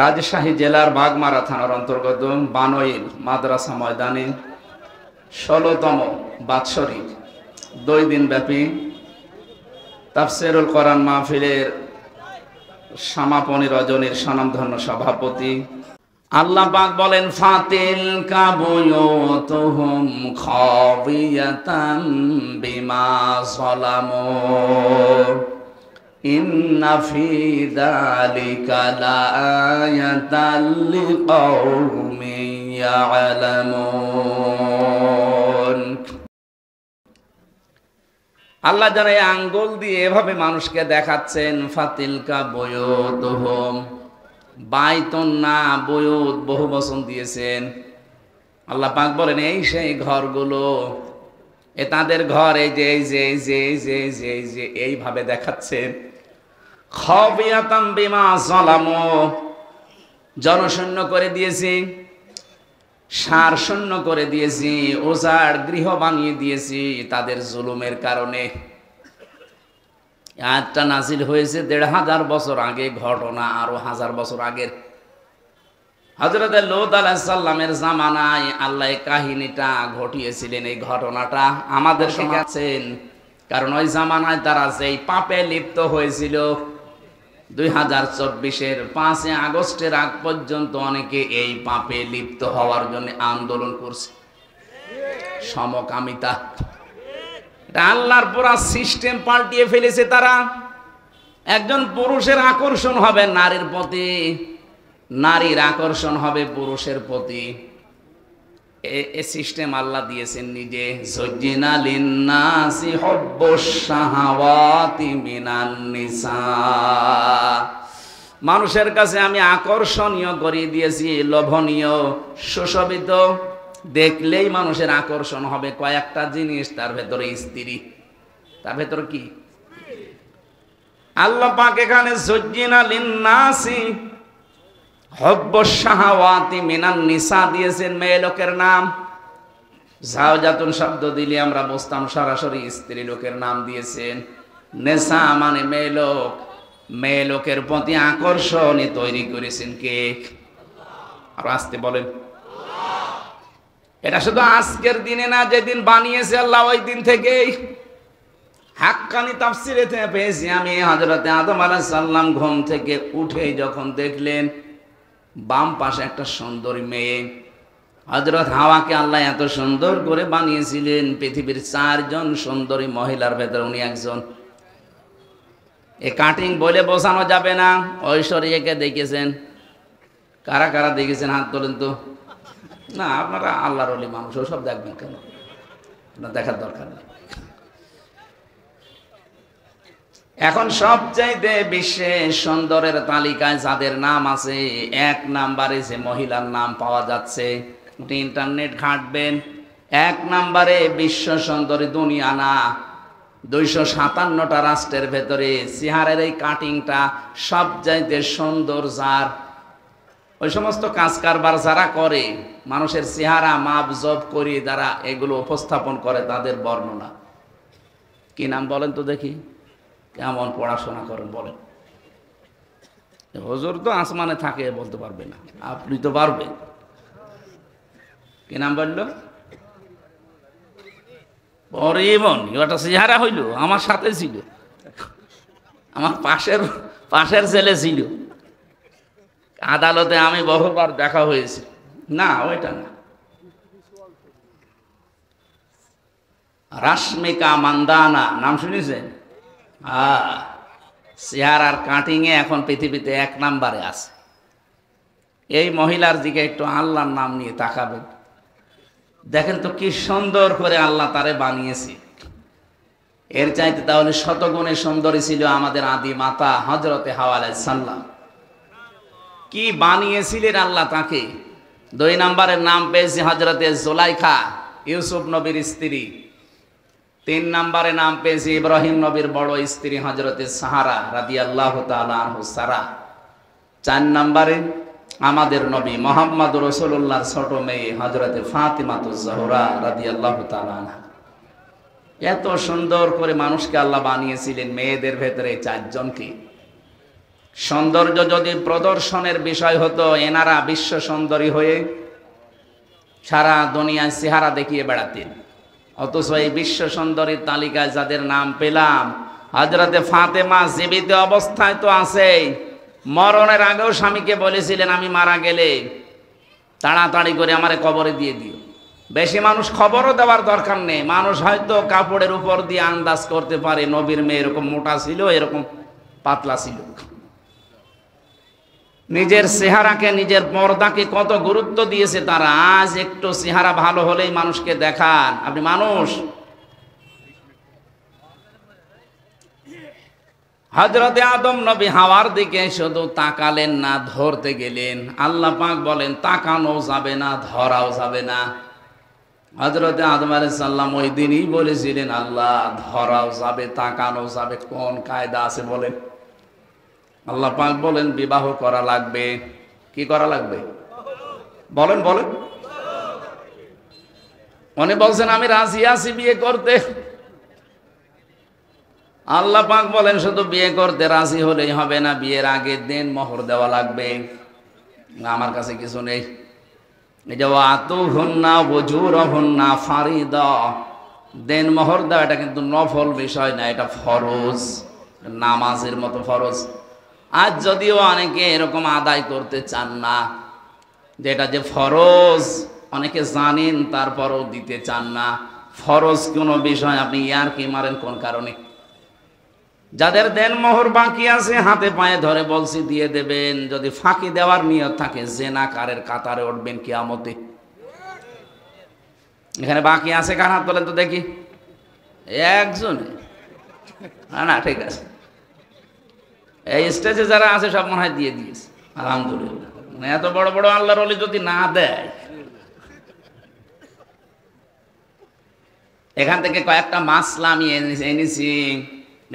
রাজশাহী জেলার বাগমারা থানার অন্তর্গত বানইল মাদ্রাসা ময়দানে ১৬তম বাৎসরিক 2 দিন ব্যাপী তাফসীরুল কোরআন মাহফিলের সমাপনী রজনীর স্বনামধন্য সভাপতি আল্লাহ পাক বলেন, ফাতিলকা বুয়ুতুহুম খাবিয়াতাম বিমা যালামু ইন্না ফি যালিকা লাআয়াতাল লিকাউমিন ইয়ালামুন। আল্লাহ যেন এই আঙ্গুল দিয়ে এভাবে মানুষকে দেখাচ্ছেন, ফাতিলকা বুয়ুতুহুম, বাইতুন না বুয়ুত বহু বচন দিয়েছেন। আল্লাহ পাক বলেন, এই সেই ঘরগুলো, এ তাদের ঘর, এই যে এই যে এই যে এই যে এই যে এই যে এইভাবে দেখাচ্ছেন। খাবিয়াতাম বিমা যালামু, জনশূন্য করে দিয়েছি, সার শূন্য করে দিয়েছি, ওজাড় গৃহ বানিয়ে দিয়েছি তাদের জুলুমের কারণে। আয়াতটা নাজিল হয়েছে ১৫০০ বছর আগে, ঘটনা আরো 1000 বছর আগের। হযরত লূত আলাইহিস সালামের জামানায় আল্লাহ এই কাহিনীটা ঘটিয়েছিলেন। এই ঘটনাটা আমাদের শেখাচ্ছেন, কারণ ওই জামানায় তারা যেই পাপে লিপ্ত হয়েছিল, 2024-এর 5 আগস্টের আগ পর্যন্ত অনেকে এই পাপে লিপ্ত হওয়ার জন্য আন্দোলন করছে। সমকামিতা, আল্লাহর পুরা সিস্টেম পাল্টিয়ে ফেলেছে তারা। একজন পুরুষের আকর্ষণ হবে নারীর প্রতি, নারীর আকর্ষণ হবে পুরুষের প্রতি। এ সিস্টেম আল্লাহ দিয়েছেন নিজে। যুজ্জিনা লিন্নাসি হুব্বুশ শাহাওয়াতি মিনান নিসা, মানুষের কাছে আমি আকর্ষণীয় করে দিয়েছি, লোভনীয়, সুশোভিত, দেখলেই মানুষের আকর্ষণ হবে কয়েকটা জিনিস, তার ভেতরে স্ত্রী। তার ভেতরে কি? আল্লাহ পাক এখানে যুজ্জিনা লিন্নাসি হুব্বুশ শাহাওয়াতি মিনান নিসা দিয়েছেন মেয়ে লোকের নাম। যাওজাতুন শব্দ দিলে আমরা বুঝতাম সরাসরি স্ত্রী লোকের নাম দিয়েছেন। নেসা মানে মেয়ে লোক, মেয়ে লোকের প্রতি আকর্ষণ তৈরি করেছেন কে? আর আসতে বলেন। এটা শুধু আজকের দিনে না, যেদিন বানিয়েছে আল্লাহ ওই দিন থেকেই। হাক্কানি তাফসিরে পেয়েছি আমি, হযরত আদম আলাইহিস সালাম ঘুম থেকে উঠে যখন দেখলেন বাম পাশে একটা সুন্দরী মেয়ে, হযরত হাওয়াকে আল্লাহ এত সুন্দর করে বানিয়েছিলেন, পৃথিবীর 4 জন সুন্দরী মহিলার ভেতরে উনি একজন। এ কাটিং বলে বোঝানো যাবে না। ঐশ্বরিয়াকে দেখেছেন? কারা কারা দেখেছেন হাত তোলেন তো। না, আপনারা আল্লাহর ওলি মানুষ, ওসব দেখবেন কেন? না, দেখার দরকার নেই। এখন সবচাইতে বিশ্বে সুন্দরের তালিকায় যাদের নাম আছে, 1 নম্বরে যে মহিলার নাম পাওয়া যাচ্ছে, ইন্টারনেট ঘাঁটবেন, 1 নম্বরে বিশ্ব সুন্দরী দুনিয়া না, 257টা রাষ্ট্রের ভেতরে চেহারার এই কাটিংটা সবচাইতে সুন্দর যার। ওই সমস্ত কাজ কারবার যারা করে, মানুষের চেহারা মাপ জব করে যারা এগুলো উপস্থাপন করে, তাদের বর্ণনা কি নাম বলেন তো দেখি? কেমন পড়াশোনা করেন বলেন? হুজুর তো আসমানে থাকে, বলতে পারবে না, আপনি তো পারবেন। কি নাম বলল? পরিমন। ওটা চেহারা হইল, আমার সাথে ছিল, আমার পাশের ছেলে ছিল, আদালতে আমি বহুবার দেখা হয়েছে। না, ওইটা না। রাশমিকা মান্দানা নাম শুনেছেন? চেহারার কাটিংয়ে এখন পৃথিবীতে 1 নম্বরে আছে। এই মহিলার দিকে একটু আল্লাহর নাম নিয়ে তাকাবেন, দেখেন তো কি সুন্দর করে আল্লাহ তারে বানিয়েছে। এর চাইতে তাহলে শতগুণে সুন্দরী ছিল আমাদের আদি মাতা হযরতে হাওয়া আলাইহিস সালাম। কি বানিয়েছিলেন আল্লাহ তাকে। 2 নম্বরের নাম পেয়েছে হযরতে জুলাইখা, ইউসুফ নবীর স্ত্রী। 3 নম্বরে নাম পেয়েছে ইব্রাহিম নবীর বড় স্ত্রী হযরতে সাহারা রাদিয়াল্লাহু তাআলা আনহু সারা। 4 নম্বরে আমাদের নবী মুহাম্মদ রাসূলুল্লাহর ছোট মেয়ে হযরতে ফাতিমাতুজ জোহরা রাদিয়াল্লাহু তাআলা আনহা। এত সুন্দর করে মানুষকে আল্লাহ বানিয়েছিলেন, মেয়েদের ভেতরে 4 জনকে। সৌন্দর্য যদি প্রদর্শনের বিষয় হতো, এনারা বিশ্ব সুন্দরী হয়ে সারা দুনিয়ায় চেহারা দেখিয়ে বেড়াতেন। অথচ এই বিশ্ব সুন্দরীর তালিকায় যাদের নাম পেলাম, হযরতে ফাতেমা জীবিত অবস্থায় তো আছেই, মরণের আগেও স্বামীকে বলেছিলেন আমি মারা গেলে তাড়াতাড়ি করে আমারে কবরে দিয়ে দিও। বেশি মানুষ খবরও দেওয়ার দরকার নেই, মানুষ হয়তো কাপড়ের উপর দিয়ে আন্দাজ করতে পারে নবীর মেয়ে এরকম মোটা ছিল, এরকম পাতলা ছিল। নিজের চেহারাকে, নিজের পর্দাকে কত গুরুত্ব দিয়েছে তারা। আজ একটু চেহারা ভালো হলেই মানুষকে দেখান আপনি মানুষ। হযরতে আদম নবী হাওয়ার দিকে শুধু তাকালেন না, ধরতে গেলেন। আল্লাহ পাক বলেন তাকানো যাবে না, ধরাও যাবে না। হযরতে আদম আলাইহিস সালাম ওই দিনই বলেছিলেন আল্লাহ ধরাও যাবে, তাকানো যাবে, কোন কায়দা আছে বলেন? আল্লাহ পাক বলেন বিবাহ করা লাগবে। কি করা লাগবে বলেন বলেন? উনি বলছেন আমি রাজি আছি বিয়ে করতে। আল্লাহ পাক বলেন শুধু বিয়ে করতে রাজি হলেই হবে না, বিয়ের আগে দেন মোহর দেওয়া লাগবে। আমার কাছে কিছু নেই। এই যে ওয়াতুহুন্না ওয়াজুরহুন্না ফারিদা, দেন মোহর দেওয়া এটা কিন্তু নফল বিষয় না, এটা ফরজ, নামাজের মতো ফরজ। আজ যদিও অনেকে এরকম আদায় করতে চান না, যেটা যে ফরজ অনেকে জানেন তারপরও দিতে চান না। ফরজ কোনো বিষয় আপনি ইয়ার কি মারেন কোন কারণে? যাদের দেন মোহর বাকি আছে হাতে পায়ে ধরে বলছি দিয়ে দেবেন। যদি ফাঁকি দেওয়ার নিয়ত থাকে জেনাকারের কাতারে উঠবেন কিয়ামতে। এখানে বাকি আছে কার হাত তোলেন তো দেখি? একজনে না, ঠিক আছে। এই স্টেজে যারা আছে সব মনে হয় দিয়ে দিয়েছে, আলহামদুলিল্লাহ। মানে এত বড় বড় আল্লাহর ওলি যদি না দেয়। এখান থেকে কয়েকটা মাসলা আমি এনেছি।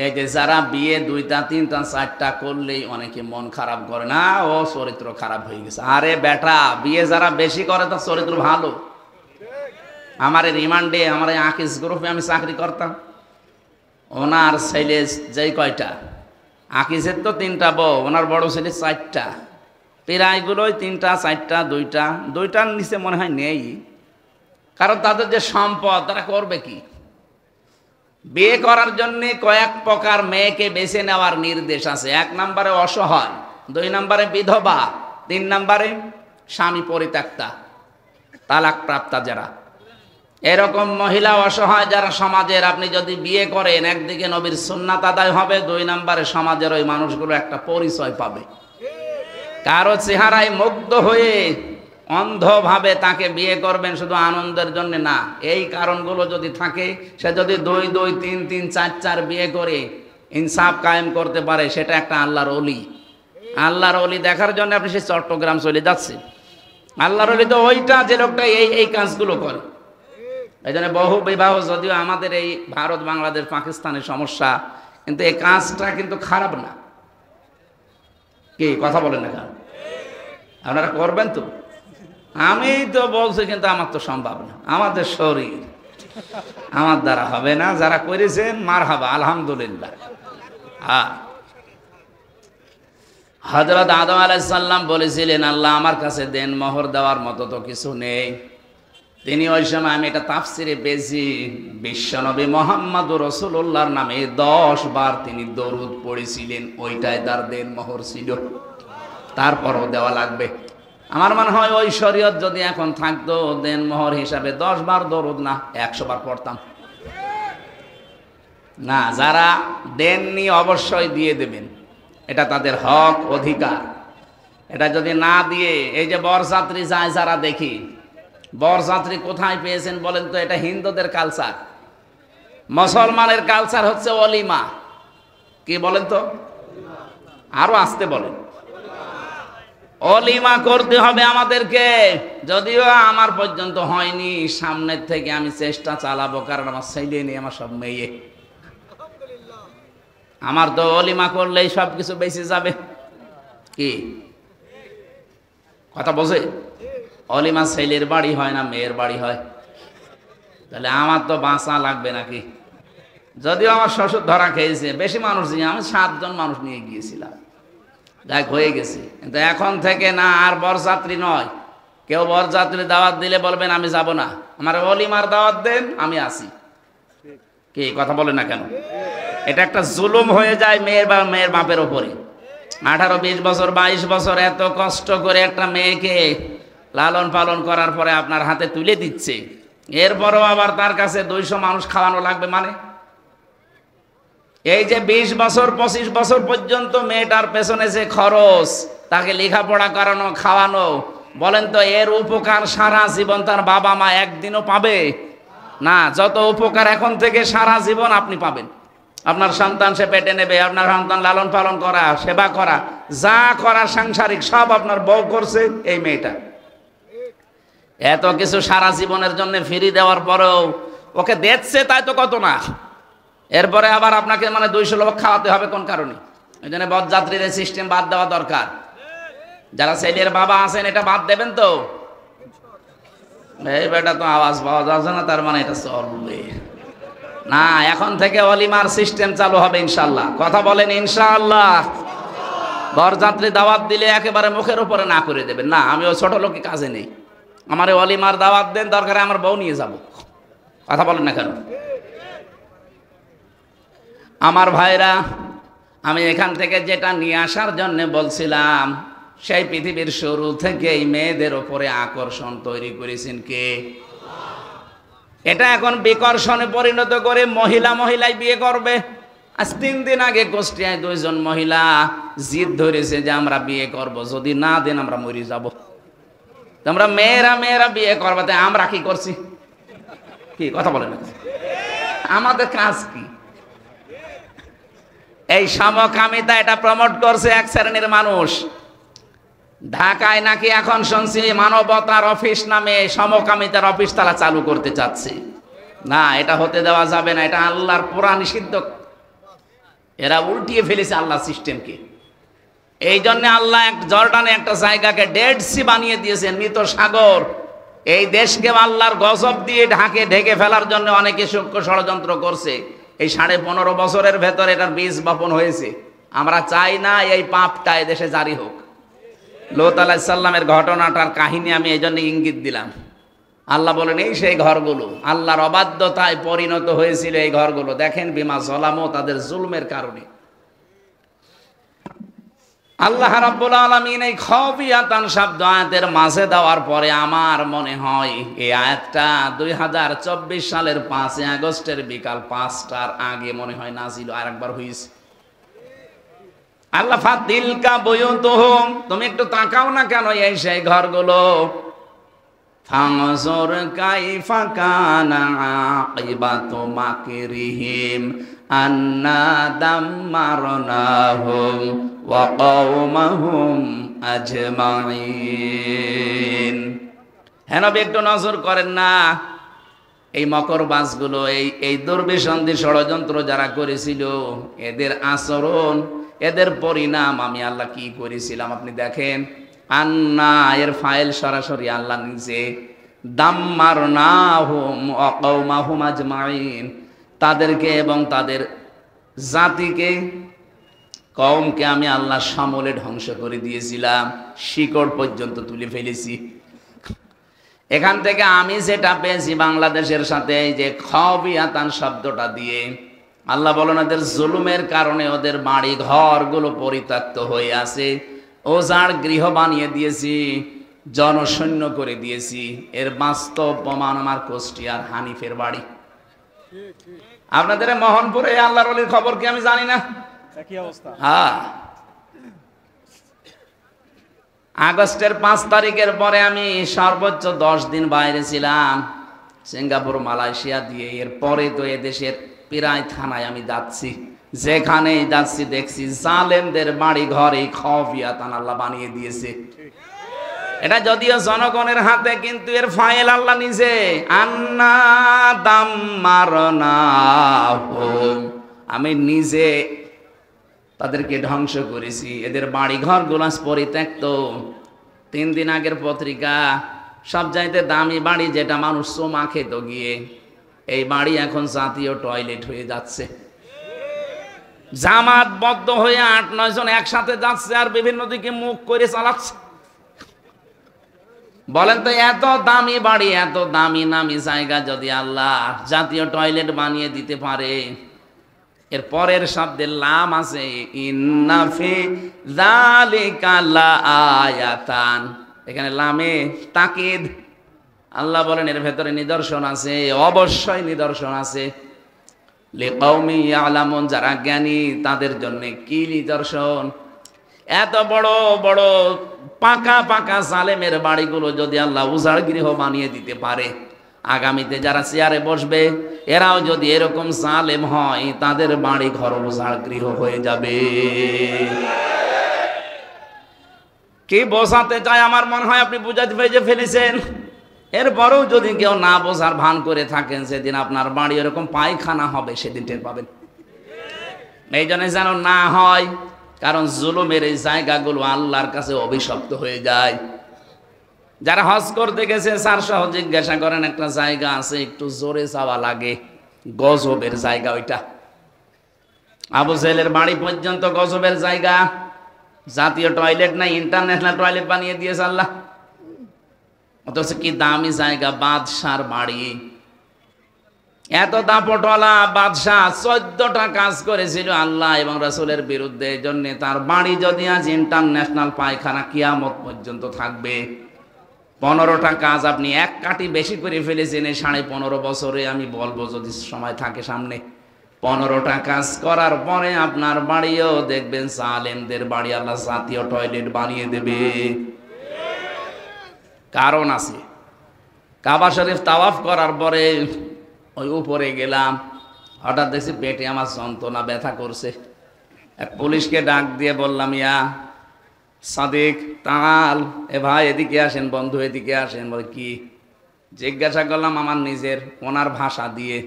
এই যে যারা বিয়ে 2টা 3টা 4টা করলেই অনেকে মন খারাপ করে, না ও চরিত্র খারাপ হয়ে গেছে। আরে বেটা, বিয়ে যারা বেশি করে তার চরিত্র ভালো। আমার রিমান্ডে, আমার আকিস গ্রুপে আমি চাকরি করতাম, ওনার ছেলে যেই কয়টা, আকিসের তো 3টা বউ, ওনার বড় ছেলে 4টা, প্রায়গুলোই 3টা 4টা 2টার নিচে মনে হয় নেই। কারণ তাদের যে সম্পদ তারা করবে কি? বিয়ে করার জন্য কয়েক প্রকার মেয়েকে বেছে নেওয়ার নির্দেশ আছে। 1 নম্বরে অসহায়, 2 নম্বরে বিধবা, 3 নম্বরে স্বামী পরিত্যক্তা, তালাক প্রাপ্তা যারা। এরকম মহিলা অসহায় যারা সমাজের, আপনি যদি বিয়ে করেন একদিকে নবীর সুন্নাত আদায় হবে, 2 নম্বরে সমাজের ওই মানুষগুলো একটা পরিচয় পাবে। কারো চেহারায় মুগ্ধ হয়ে অন্ধভাবে তাকে বিয়ে করবেন শুধু আনন্দের জন্য না। এই কারণগুলো যদি থাকে, সে যদি 2 2 3 3 4 4 বিয়ে করে ইনসাফ কায়েম করতে পারে, সেটা একটা আল্লাহর ওলি। আল্লাহর ওলি দেখার জন্য আপনি সে চট্টগ্রাম চলে যাচ্ছেন। আল্লাহর ওলি তো ওইটা, যে লোকটা এই কাজগুলো করে। এই জন্য বহু বিবাহ যদিও আমাদের এই ভারত বাংলাদেশ পাকিস্তানের সমস্যা, কিন্তু এই কাজটা কিন্তু খারাপ না। কি কথা বলেন না? কারণ আপনারা করবেন তো? আমি তো বলছি, কিন্তু আমার তো সম্ভব না, আমাদের শরীর, আমার দ্বারা হবে না। যারা করেছেন মারহাবা, আলহামদুলিল্লাহ। হ্যাঁ, হযরত আদম আলাইহিস সালাম বলেছিলেন আল্লাহ আমার কাছে দেন মোহর দেওয়ার মতো তো কিছু নেই। তিনি ওই সময়, আমি এটা তাফসিরে পেয়েছি, বিশ্বনবী মুহাম্মদুর রাসূলুল্লাহর নামে 10 বার তিনি দরুদ পড়েছিলেন, ওইটাই তার দেন মোহর ছিল। তারপরও দেওয়া লাগবে। আমার মনে হয় ওই শরীয়ত যদি এখন থাকতো, দেন মোহর হিসাবে 10 বার দরুদ না 100 বার পড়তাম না। যারা দেননি অবশ্যই দিয়ে দেবেন, এটা তাদের হক, অধিকার। এটা যদি না দিয়ে, এই যে বরযাত্রী যায় যারা দেখি, বরযাত্রী কোথায় পেয়েছেন বলেন তো? এটা হিন্দুদের কালচার। মুসলমানের কালচার হচ্ছে অলিমা। কি বলেন তো? আরো আসতে বলেন। অলিমা করতে হবে আমাদেরকে। যদিও আমার পর্যন্ত হয়নি, সামনের থেকে আমি চেষ্টা চালাবো, কারণ আমার ছেলে নেই, আমার সব মেয়ে। আমার তো অলিমা করলেই সব কিছু বেঁচে যাবে। কি কথা বোঝে? অলিমা ছেলের বাড়ি হয় না, মেয়ের বাড়ি হয়। তাহলে আমার তো বাঁচা লাগবে নাকি? যদিও আমার শ্বশুর ধরা খেয়েছে, বেশি মানুষ নিয়ে, আমি 7 জন মানুষ নিয়ে গিয়েছিলাম। যাক হয়ে গেছে, কিন্তু এখন থেকে না আর বরযাত্রী নয়। কেউ বরযাত্রী দাওয়াত দিলে বলবেন আমি যাব না, আমার ওলিমার দাওয়াত দেন আমি আসি। কি কথা বলে না কেন? এটা একটা জুলুম হয়ে যায় মেয়ের বাপের ওপরে। 18-20 বছর 22 বছর এত কষ্ট করে একটা মেয়েকে লালন পালন করার পরে আপনার হাতে তুলে দিচ্ছে, এরপরও আবার তার কাছে 200 মানুষ খাওয়ানো লাগবে। মানে এই যে 20 বছর 25 বছর পর্যন্ত মেয়েটার পেছনে যে খরচ, তাকে লেখাপড়া করানো খাওয়ানো, বলেন তো এর উপকার সারা জীবন তার বাবা মা একদিনও পাবে না? যত উপকার এখন থেকে সারা জীবন আপনি পাবেন। আপনার সন্তান সে পেটে নেবে, আপনার সন্তান লালন পালন করা, সেবা করা, যা করা সাংসারিক সব আপনার বউ করছে এই মেয়েটা। এত কিছু সারা জীবনের জন্য ফ্রি দেওয়ার পরেও ওকে দেখছে, তাই তো কত না। এরপরে আবার আপনাকে মানে 200 লোক খাওয়াতে হবে কোন কারণে? এই জন্য বরযাত্রীর সিস্টেম বাদ দেওয়া দরকার। যারা ছেলের বাবা আছেন এটা বাদ দেবেন তো? এই বেটা তো আওয়াজ পাওয়া যাচ্ছে না, তার মানে এটা চলবে না। এখন থেকে ওলিমার সিস্টেম চালু হবে ইনশাআল্লাহ। কথা বলেন ইনশাআল্লাহ। বরযাত্রী দাওয়াত দিলে একেবারে মুখের উপরে না করে দেবেন না, আমি ওই ছোট লোকের কাজে নেই, আমার ওলিমার দাওয়াত দেন, দরকারে আমার বউ নিয়ে যাব। কথা বলেন না কেন? আমার ভাইরা, আমি এখান থেকে যেটা নিয়ে আসার জন্য বলছিলাম, সেই পৃথিবীর শুরু থেকেই মেয়েদের ওপরে আকর্ষণ তৈরি করেছেন কে? এটা এখন বিকর্ষণে পরিণত করে মহিলাই বিয়ে করবে। আজ 3 দিন আগে কুষ্টিয়ায় 2 জন মহিলা জিদ ধরেছে যে আমরা বিয়ে করব, যদি না দেন আমরা মরে যাব। তোমরা মেয়েরা বিয়ে করবে, তাই আমরা কি করছি? কি কথা বলেন? আমাদের কাজ কি? এই সমকামিতা এটা প্রমোট করছে এক শ্রেণীর মানুষ। ঢাকায় নাকি এখন শুনছি মানবতার অফিস নামে সমকামিতার অফিস তারা চালু করতে চাচ্ছে। না, এটা হতে দেওয়া যাবে না, এটা আল্লাহর পুরা নিষিদ্ধ। এরা উল্টিয়ে ফেলেছে আল্লাহ সিস্টেমকে। এই জন্য আল্লাহ জর্ডানে একটা জায়গাকে ডেড সি বানিয়ে দিয়েছেন, মৃত সাগর। এই দেশকে আল্লাহর গজব দিয়ে ঢেকে ফেলার জন্য অনেকে সূক্ষ্ম ষড়যন্ত্র করছে। এই 15.5 বছরের ভেতর এটার বীজ বপন হয়েছে। আমরা চাই না এই পাপটা এদেশে জারি হোক। লূত আলাইহিস সালামের ঘটনাটার কাহিনী আমি এই জন্য ইঙ্গিত দিলাম। আল্লাহ বলেন এই সেই ঘরগুলো আল্লাহর অবাধ্যতায় পরিণত হয়েছিল। এই ঘরগুলো দেখেন, বিমা জলামো, তাদের জুলমের কারণে। আল্লাহ রাব্বুল আলামিন এই খাফিয়াতান শব্দ আয়াতের মাঝে দেওয়ার পরে আমার মনে হয় এই আয়াতটা 2024 সালের 5 আগস্টের বিকাল 5টার আগে মনে হয় নাজিল আরেকবার হয়েছে। আল্লাহ ফাতিলকা বুয়ুতুহুম, তুমি একটু তাকাও না কেন এই সেই ঘরগুলো। ফানজুর কাইফা কানা আকিবাতু মাকরিহিম আন্না দাম্মারনাহুম ওয়া কওমাহুম আজমাইন। হ্যাঁ নবী, একটু নজর করেন না এই মকরবাজগুলো, এই দুর্বিসন্ধি ষড়যন্ত্র যারা করেছিল, এদের আচরণ, এদের পরিণাম আমি আল্লাহ কি করেছিলাম আপনি দেখেন। আন্না এর ফাইল সরাসরি আল্লাহ নিজে, দাম্মারনাহুম ওয়া কওমাহুম আজমাইন, তাদেরকে এবং তাদের জাতিকে, কওমকে আমি আল্লাহ সমূলে ধ্বংস করে দিয়েছিলাম, শিকড় পর্যন্ত তুলে ফেলেছি। এখান থেকে আমি যেটা পেয়েছি বাংলাদেশের সাথে এই যে খাফিয়াতান শব্দটা দিয়ে, আল্লাহ বলেন এদের জুলুমের কারণে ওদের বাড়ি ঘরগুলো পরিত্যক্ত হয়ে আছে, ওজাড় গৃহ বানিয়ে দিয়েছি, জনশূন্য করে দিয়েছি। এর বাস্তব প্রমাণ আমার কুষ্টিয়ার হানিফের বাড়ি। আপনাদের মোহনপুরে আল্লাহর ওলির খবর কি আমি জানি না? হ্যাঁ, আগস্টের 5 তারিখের পরে আমি সর্বোচ্চ 10 দিন বাইরে ছিলাম, সিঙ্গাপুর, মালয়েশিয়া দিয়ে। এরপরে তো এদেশের প্রায় থানায় আমি যাচ্ছি, যেখানেই যাচ্ছি দেখছি জালেমদের বাড়ি ঘরে খাফিয়াতান আল্লাহ বানিয়ে দিয়েছে। এটা যদিও জনগণের হাতে, কিন্তু এর ফাইল আল্লাহ নিজে। আন্না দাম্মারনাহুম, আমি নিজে তাদেরকে ধ্বংস করেছি। এদের বাড়ি ঘর গোলাস পরিত্যক্ত। 3 দিন আগের পত্রিকা, সবচাইতে দামি বাড়ি যেটা মানুষ চোমা খেত গিয়ে, এই বাড়ি এখন জাতীয় টয়লেট হয়ে যাচ্ছে। জামাতবদ্ধ হয়ে 8-9 জন একসাথে যাচ্ছে আর বিভিন্ন দিকে মুখ করে চালাচ্ছে। বলেন তো, এত দামি বাড়ি, এত দামি নামি জায়গা যদি আল্লাহ জাতীয় টয়লেট বানিয়ে দিতে পারে, এর পরের শব্দে লাম আছে, ইন্না ফি যালিকা লাআয়াতান। এখানে লামে তাকিদ। আল্লাহ বলেন এর ভেতরে নিদর্শন আছে, অবশ্যই নিদর্শন আছে। লিকাউমি ইয়ালামুন, যারা জ্ঞানী তাদের জন্য কি নিদর্শন? এত বড় বড় পাকা পাকা জালেমের বাড়িগুলো যদি আল্লাহ উজাড় গৃহ বানিয়ে দিতে পারে, আগামীতে যারা চেয়ারে বসবে এরাও যদি এরকম জালেম হয়, তাদের বাড়ি ঘর উজাড় গৃহ হয়ে যাবে। কি বোঝাতে চায় আমার মনে হয় আপনি বুঝাতে পেরে ফেলেছেন। এরপরেও যদি কেউ না বোঝার ভান করে থাকেন, সেদিন আপনার বাড়ি এরকম পায়খানা হবে, সেদিন টের পাবেন। এই জন্য যেন না হয়, কারণ জুলুমের এই জায়গাগুলো আল্লাহর কাছে অভিশপ্ত হয়ে যায়। যারা হজ করতে গেছে স্যার সহ জিজ্ঞাসা করেন, একটা জায়গা আছে একটু জোরে যাওয়া লাগে, গজবের জায়গা ওইটা। আবু জেহেলের বাড়ি পর্যন্ত গজবের জায়গা। জাতীয় টয়লেট নাই, ইন্টারন্যাশনাল টয়লেট বানিয়ে দিয়েছে আল্লাহ। অথচ কি দামি জায়গা, বাদশার বাড়ি। এত দাপটওয়ালা বাদশাহ 14টা কাজ করেছিল আল্লাহ এবং রাসূলের বিরুদ্ধে। এই জন্য তার বাড়ি যদি আজ ইন্টারন্যাশনাল পায়খানা, কিয়ামত পর্যন্ত থাকবে। 15টা কাজ আপনি এক কাটি বেশি করে ফেলেছেন এই 15.5 বছরে। আমি বলবো যদি সময় থাকে সামনে, 15টা কাজ করার পরে আপনার বাড়িও দেখবেন জালেমদের বাড়ি আল্লাহ জাতীয় টয়লেট বানিয়ে দেবে। কারণ আছে। কাবা শরীফ তাওয়াফ করার পরে ওই উপরে গেলাম, হঠাৎ দেখছি পেটে আমার যন্ত্রণা ব্যথা করছে। এক পুলিশকে ডাক দিয়ে বললাম, ইয়া সাদিক তাল, এ ভাই এদিকে আসেন, বন্ধু এদিকে আসেন। বলে কি? জিজ্ঞাসা করলাম আমার নিজের ওনার ভাষা দিয়ে,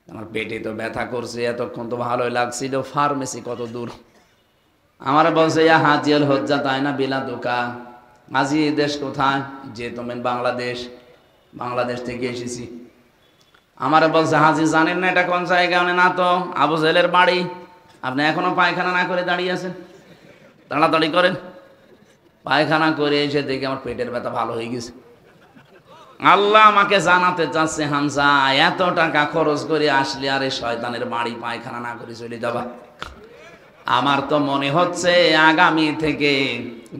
আমার পেটে তো ব্যথা করছে, এতক্ষণ তো ভালোই লাগছিল, ফার্মেসি কত দূর? আমার বলছে, ইয়া হাজিয়াল হজ্জা তাই না বিলা দোকা। হাজি দেশ কোথায়? যে তুমি বাংলাদেশ। বাংলাদেশ থেকে এসেছি। আমার বলছে, হাজি জানেন না এটা কোন জায়গা? না তো। আবু জেহেলের বাড়ি। আপনি এখনো পায়খানা না করে দাঁড়িয়ে আছেন, তাড়াতাড়ি করেন। পায়খানা করে এসে দেখে আমার পেটের ব্যথা ভালো হয়ে গেছে। আল্লাহ আমাকে জানাতে চাচ্ছে, হামজা এত টাকা খরচ করে আসলে আর এই শয়তানের বাড়ি পায়খানা না করে চলে যাবা? আমার তো মনে হচ্ছে আগামী থেকে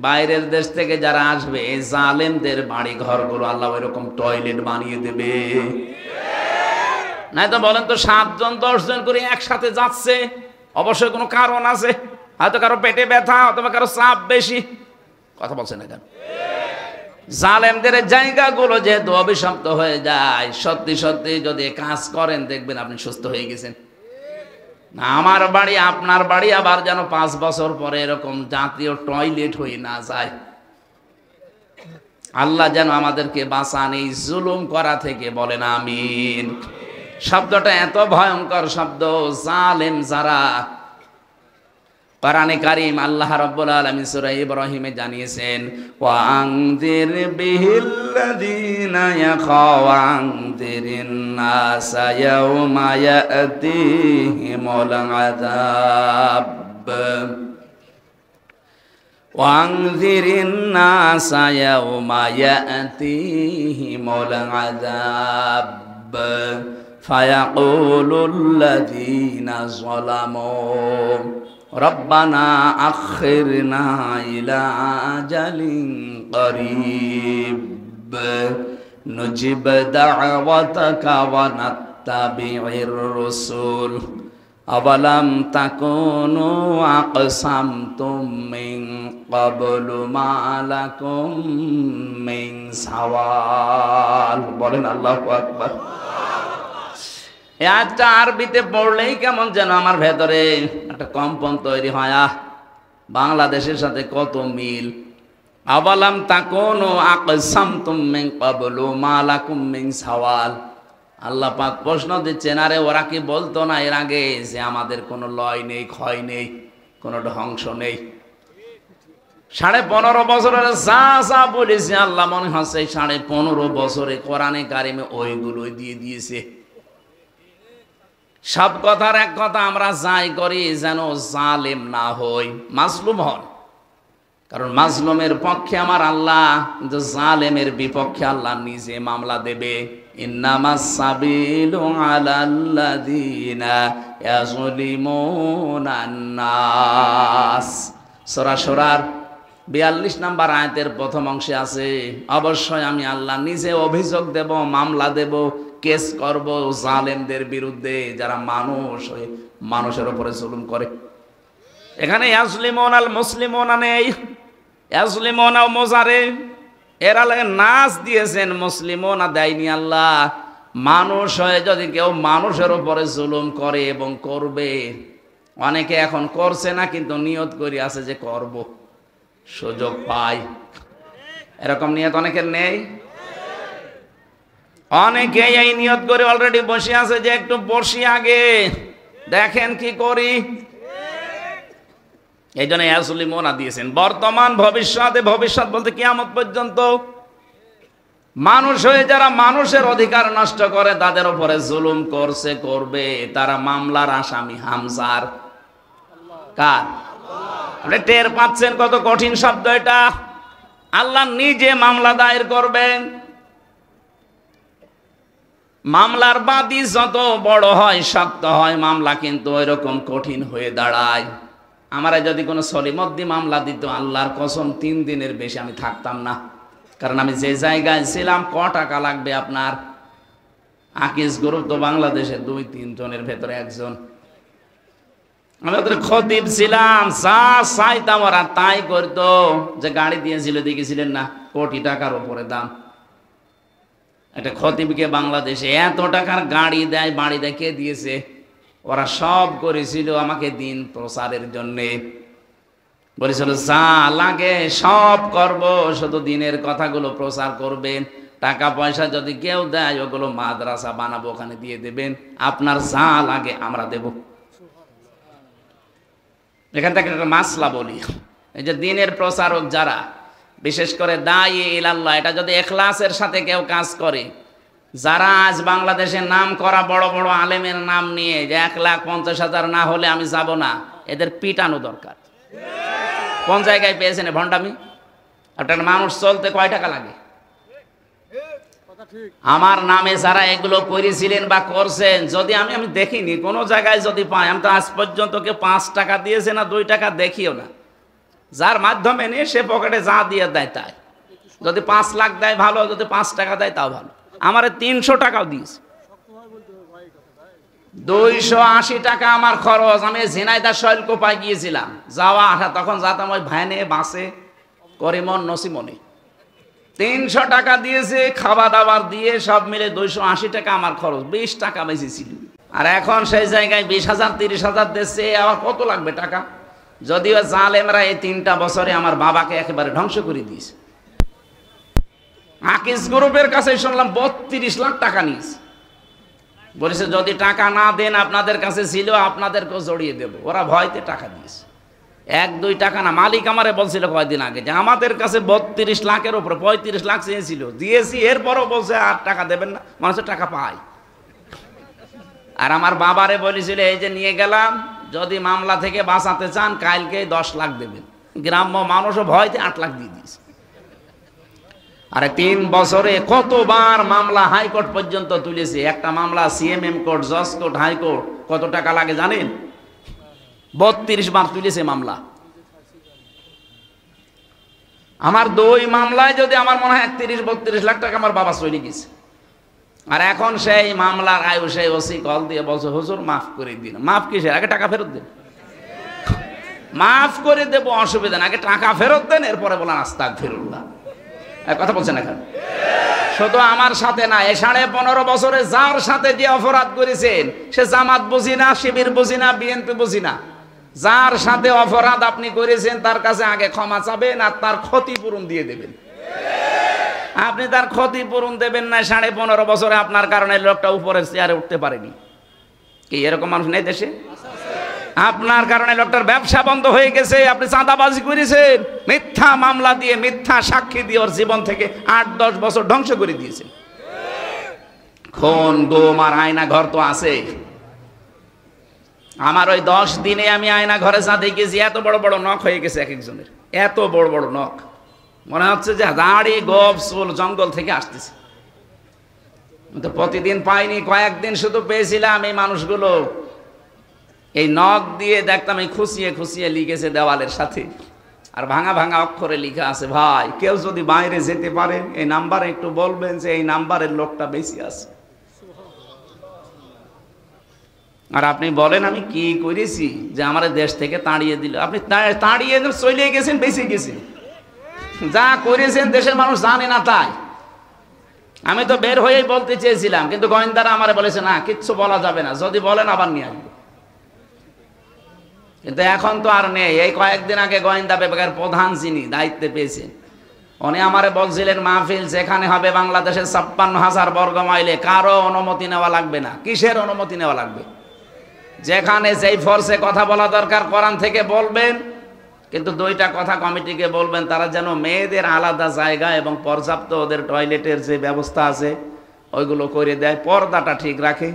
বাইরের দেশ থেকে যারা আসবে, এই জালেমদের বাড়ি ঘরগুলো আল্লাহ ওইরকম টয়লেট বানিয়ে দেবে। নাই তো বলেন তো, 7 জন 10 জন করে একসাথে যাচ্ছে, অবশ্যই কোনো কারণ আছে। হয়তো কারো পেটে ব্যথা, অথবা কারো চাপ বেশি। কথা বলছে না কেন? জালেমদের জায়গাগুলো যেহেতু অভিশপ্ত হয়ে যায়, সত্যি সত্যি যদি কাজ করেন দেখবেন আপনি সুস্থ হয়ে গেছেন। আমার বাড়ি আপনার বাড়ি আবার যেন 5 বছর পরে এরকম জাতীয় টয়লেট হয়ে না যায়। আল্লাহ যেন আমাদেরকে বাঁচান এই জুলুম করা থেকে, বলেন আমিন। শব্দটা এত ভয়ঙ্কর শব্দ, জালেম যারা। কোরআনে কারীম আল্লাহ রাব্বুল আলামিন সূরা ইব্রাহিমে জানিয়েছেন, ওয়া আনযির বিহিল্লাযীনা ইয়াখাওয়ানযিরিন নাসা ইয়াওমা ইয়াতিহিমুল আযাব ওয়া আনযিরিন নাসা ইয়াওমা ইয়াতিহিমুল আযাব ফায়াকুলুল্লাযীনা যালামু রব্বানা আখিরনা ইলা আজালিন করিব নুজিব দাওয়াতাকা ওয়া নাত্তাবি'র রাসূল আওয়ালাম তাকুনু আকসামতুম মিন ক্বাবলু মা লাকুম মিন সাওয়াল। বলেন আল্লাহু আকবার। একটা আরবিতে পড়লেই কেমন যেন আমার ভেতরে একটা কম্পন তৈরি হয়। বাংলাদেশের সাথে কত মিল। আওয়ালাম তাকুনু আকসামতুম মিন ক্বাবলু মা লাকুম মিন সাওয়াল। আল্লাহ পাক প্রশ্ন দিচ্ছেন, আরে ওরা কি বলতো না এর আগে যে আমাদের কোনো লয় নেই, ক্ষয় নেই, কোনো ধ্বংস নেই? 15.5 বছরের যা বলেছে আল্লাহ মনে হচ্ছে 15.5 বছরে কোরআনে কারিমে ওইগুলোই দিয়ে দিয়েছে। সব কথার এক কথা, আমরা যাই করি যেন জালেম না হই, মাজলুম হন। কারণ মাজলুমের পক্ষে আমার আল্লাহ, কিন্তু জালেমের বিপক্ষে আল্লাহ নিজে মামলা দেবে। ইন্নামাস সাবিলু আলাল্লাযিনা ইয়াযলিমুনান নাস। সূরা সূরার 42 নম্বর আয়াতের প্রথম অংশে আছে, অবশ্যই আমি আল্লাহ নিজে অভিযোগ দেব, মামলা দেব, কেস করব জালেমদের বিরুদ্ধে, যারা মানুষ হয়ে মানুষের উপরে জুলুম করে। এখানে ইয়াজলিমুন আল মুসলিমুনা নেই, ইয়াজলিমুনা মোজারে, এরা লাগে নাচ দিয়েছেন, মুসলিমুনা দেয়নি আল্লাহ। মানুষ হয়ে যদি কেউ মানুষের উপরে জুলুম করে এবং করবে, অনেকে এখন করছে না কিন্তু নিয়ত করে আছে যে করব, সুযোগ পাই, এরকম নিয়ত অনেকের নেই। অনেকে এই নিয়ত করে অলরেডি বসে আছে যে একটু বসি আগে দেখেন কি করি। এই জন্য ইয়াজলিমুনা দিয়েছেন। বর্তমান ভবিষ্যতে, ভবিষ্যৎ বলতে কিয়ামত পর্যন্ত মানুষ হয়ে যারা মানুষের অধিকার নষ্ট করে, তাদের উপরে জুলুম করছে, করবে, তারা মামলার আসামি হামজার। কার? আপনি টের পাচ্ছেন কত কঠিন শব্দ এটা? আল্লাহ নিজে মামলা দায়ের করবেন। মামলার বাদী যত বড় হয়, শক্ত হয়, মামলা কিন্তু ওইরকম কঠিন হয়ে দাঁড়ায়। আমারা যদি কোনো সলিমদ্দি মামলা দিত, আল্লাহর কসম 3 দিনের বেশি আমি থাকতাম না। কারণ আমি যে জায়গায় ছিলাম, ক টাকা লাগবে আপনার? আকিজ গ্রুপ তো বাংলাদেশে 2-3 জনের ভেতরে একজন। আমি ওদের খতিব ছিলাম, যা চাইতাম ওরা তাই করতো। যে গাড়ি দিয়েছিল দেখেছিলেন না, কোটি টাকার উপরে দাম। একটা খতিবকে বাংলাদেশে এত টাকার গাড়ি দেয়, বাড়ি দেয়, কে দিয়েছে? ওরা সব করেছিল আমাকে দিন প্রচারের জন্যে। বলেছিল যা লাগে সব করব, শুধু দিনের কথাগুলো প্রচার করবেন, টাকা পয়সা যদি কেউ দেয় ওগুলো মাদ্রাসা বানাবো, ওখানে দিয়ে দেবেন, আপনার যা লাগে আমরা দেব। এখান থেকে একটা মাসলা বলি, এই যে দিনের প্রচারক যারা, বিশেষ করে দায়ী ইলাল্লাহ, এটা যদি ইখলাসের সাথে কেউ কাজ করে, যারা আজ বাংলাদেশের নাম করা বড় বড় আলেমের নাম নিয়ে যে 1,50,000 না হলে আমি যাব না, এদের পিটানো দরকার। কোন জায়গায় পেয়েছেন ভণ্ডামি? আপনার মানুষ চলতে কয় টাকা লাগে? আমার নামে যারা এগুলো করেছিলেন বা করছেন, যদি আমি দেখিনি কোনো জায়গায়, যদি পাই, আমি তো আজ পর্যন্ত কেউ 5 টাকা দিয়েছে না 2 টাকা দেখিও না। যার মাধ্যমে নিয়ে সে পকেটে যা দিয়ে দেয় তাই। যদি 5 লাখ দেয় ভালো, যদি 5 টাকা দেয় তাও ভালো। আমার 300 টাকাও দিয়েছে, 280 টাকা আমার খরচ। আমি ঝিনাইদহ শৈলকুপায় গিয়েছিলাম, যাওয়া আসা, তখন যাতাম ওই ভ্যানে, বাসে, করিমন, নসিমনি। 300 টাকা দিয়েছে, খাওয়া দাবার দিয়ে সব মিলে 280 টাকা আমার খরচ, 20 টাকা বেশি ছিল। আর এখন সেই জায়গায় 20,000 30,000 দিচ্ছে, আবার কত লাগবে টাকা? যদিও জালেমরা এই 3টা বছরে আমার বাবাকে একেবারে ধ্বংস করে দিয়েছে। আকিজ গ্রুপের কাছে শুনলাম 32 লাখ টাকা নিয়েছে। বলেছে যদি টাকা না দেন, আপনাদের কাছে ছিল, আপনাদেরকেও জড়িয়ে দেব। ওরা ভয়তে টাকা দিয়েছে। 1-2 টাকা না, মালিক আমারে বলছিল কয়েকদিন আগে যে আমাদের কাছে 32 লাখের উপরে 35 লাখ চেয়েছিল, দিয়েছি, এরপরও বলছে আর টাকা দেবেন না। মানুষের টাকা পায়। আর আমার বাবারে বলেছিল এই যে নিয়ে গেলাম, যদি মামলা থেকে বাঁচাতে চান কালকে 10 লাখ দেবেন। গ্রাম্য মানুষও ভয়তে 8 লাখ দিয়ে দিয়েছে। আরে 3 বছরে কতবার মামলা হাইকোর্ট পর্যন্ত তুলেছে। একটা মামলা সিএমএম কোর্ট, জজ কোর্ট, হাইকোর্ট, কত টাকা লাগে জানেন? 32 বার তুলেছে মামলা। আমার 2 মামলায় যদি আমার মনে হয় 31-32 লাখ টাকা আমার বাবা চলে গেছে। আর এখন সেই মামলার আয়ু সেই ওসি কল দিয়ে বলছে হুজুর মাফ করে দিন। মাফ কিসের? আগে টাকা ফেরত দেন। মাফ করে দেব, অসুবিধা না, আগে টাকা ফেরত দেন, এরপরে বলেন আস্তাগফিরুল্লাহ। কথা বলছেন এখন? শুধু আমার সাথে না, এই 15.5 বছরে যার সাথে যে অপরাধ করেছেন, সে জামাত বুঝি না, শিবির বুঝি না, বিএনপি বুঝি না, যার সাথে অপরাধ আপনি করেছেন তার কাছে আগে ক্ষমা চাবেন আর তার ক্ষতিপূরণ দিয়ে দেবেন। আপনি তার ক্ষতিপূরণ দেবেন না, 15.5 বছরে আপনার কারণে লোকটা উপরের চেয়ারে উঠতে পারেনি। কি এরকম মানুষ নেই দেশে? আপনার কারণে লোকটার ব্যবসা বন্ধ হয়ে গেছে, আপনি চাঁদাবাজি করেছেন, মিথ্যা মামলা দিয়ে, মিথ্যা সাক্ষী দিয়ে ওর জীবন থেকে 8-10 বছর ধ্বংস করে দিয়েছেন। খুন, গুম আর আয়না ঘর তো আছে। আমার ওই 10 দিনে আমি আয়না ঘরে যা দেখেছি, এত বড় বড় নখ হয়ে গেছে এক একজনের, এত বড় বড় নখ, মনে হচ্ছে যে দাড়ি গোপ চুল জঙ্গল থেকে আসতেছে। তো প্রতিদিন পাইনি, কয়েকদিন শুধু পেয়েছিলাম। এই মানুষগুলো এই নখ দিয়ে দেখতাম, এই খুশিয়ে খুশিয়ে লিখেছে দেওয়ালের সাথে, আর ভাঙা ভাঙা অক্ষরে লিখা আছে, ভাই কেউ যদি বাইরে যেতে পারে এই নাম্বারে একটু বলবেন যে এই নাম্বারের লোকটা বেশি আছে। আর আপনি বলেন আমি কি করেছি যে আমার দেশ থেকে তাড়িয়ে দিল? আপনি তাড়িয়ে চলে গেছেন, বেঁচে গেছেন, যা করেছেন দেশের মানুষ জানে না। তাই আমি তো বের হয়েই বলতে চেয়েছিলাম, কিন্তু গোয়েন্দারা আমারে বলেছে না, কিচ্ছু বলা যাবে না, যদি বলেন আবার নিয়ে আসবো। কিন্তু এখন তো আর নেই। এই কয়েকদিন আগে গোয়েন্দা বিভাগের প্রধান যিনি দায়িত্বে পেয়েছেন, উনি আমারে বলছিলেন মাহফিল যেখানে হবে বাংলাদেশের 56,000 বর্গ মাইলে কারো অনুমতি নেওয়া লাগবে না। কিসের অনুমতি নেওয়া লাগবে? যেখানে যেই ফোর্সে কথা বলা দরকার কোরআন থেকে বলবেন, কিন্তু 2টা কথা কমিটিকে বলবেন, তারা যেন মেয়েদের আলাদা জায়গা এবং পর্যাপ্ত ওদের টয়লেটের যে ব্যবস্থা আছে ওইগুলো করে দেয়, পর্দাটা ঠিক রাখে।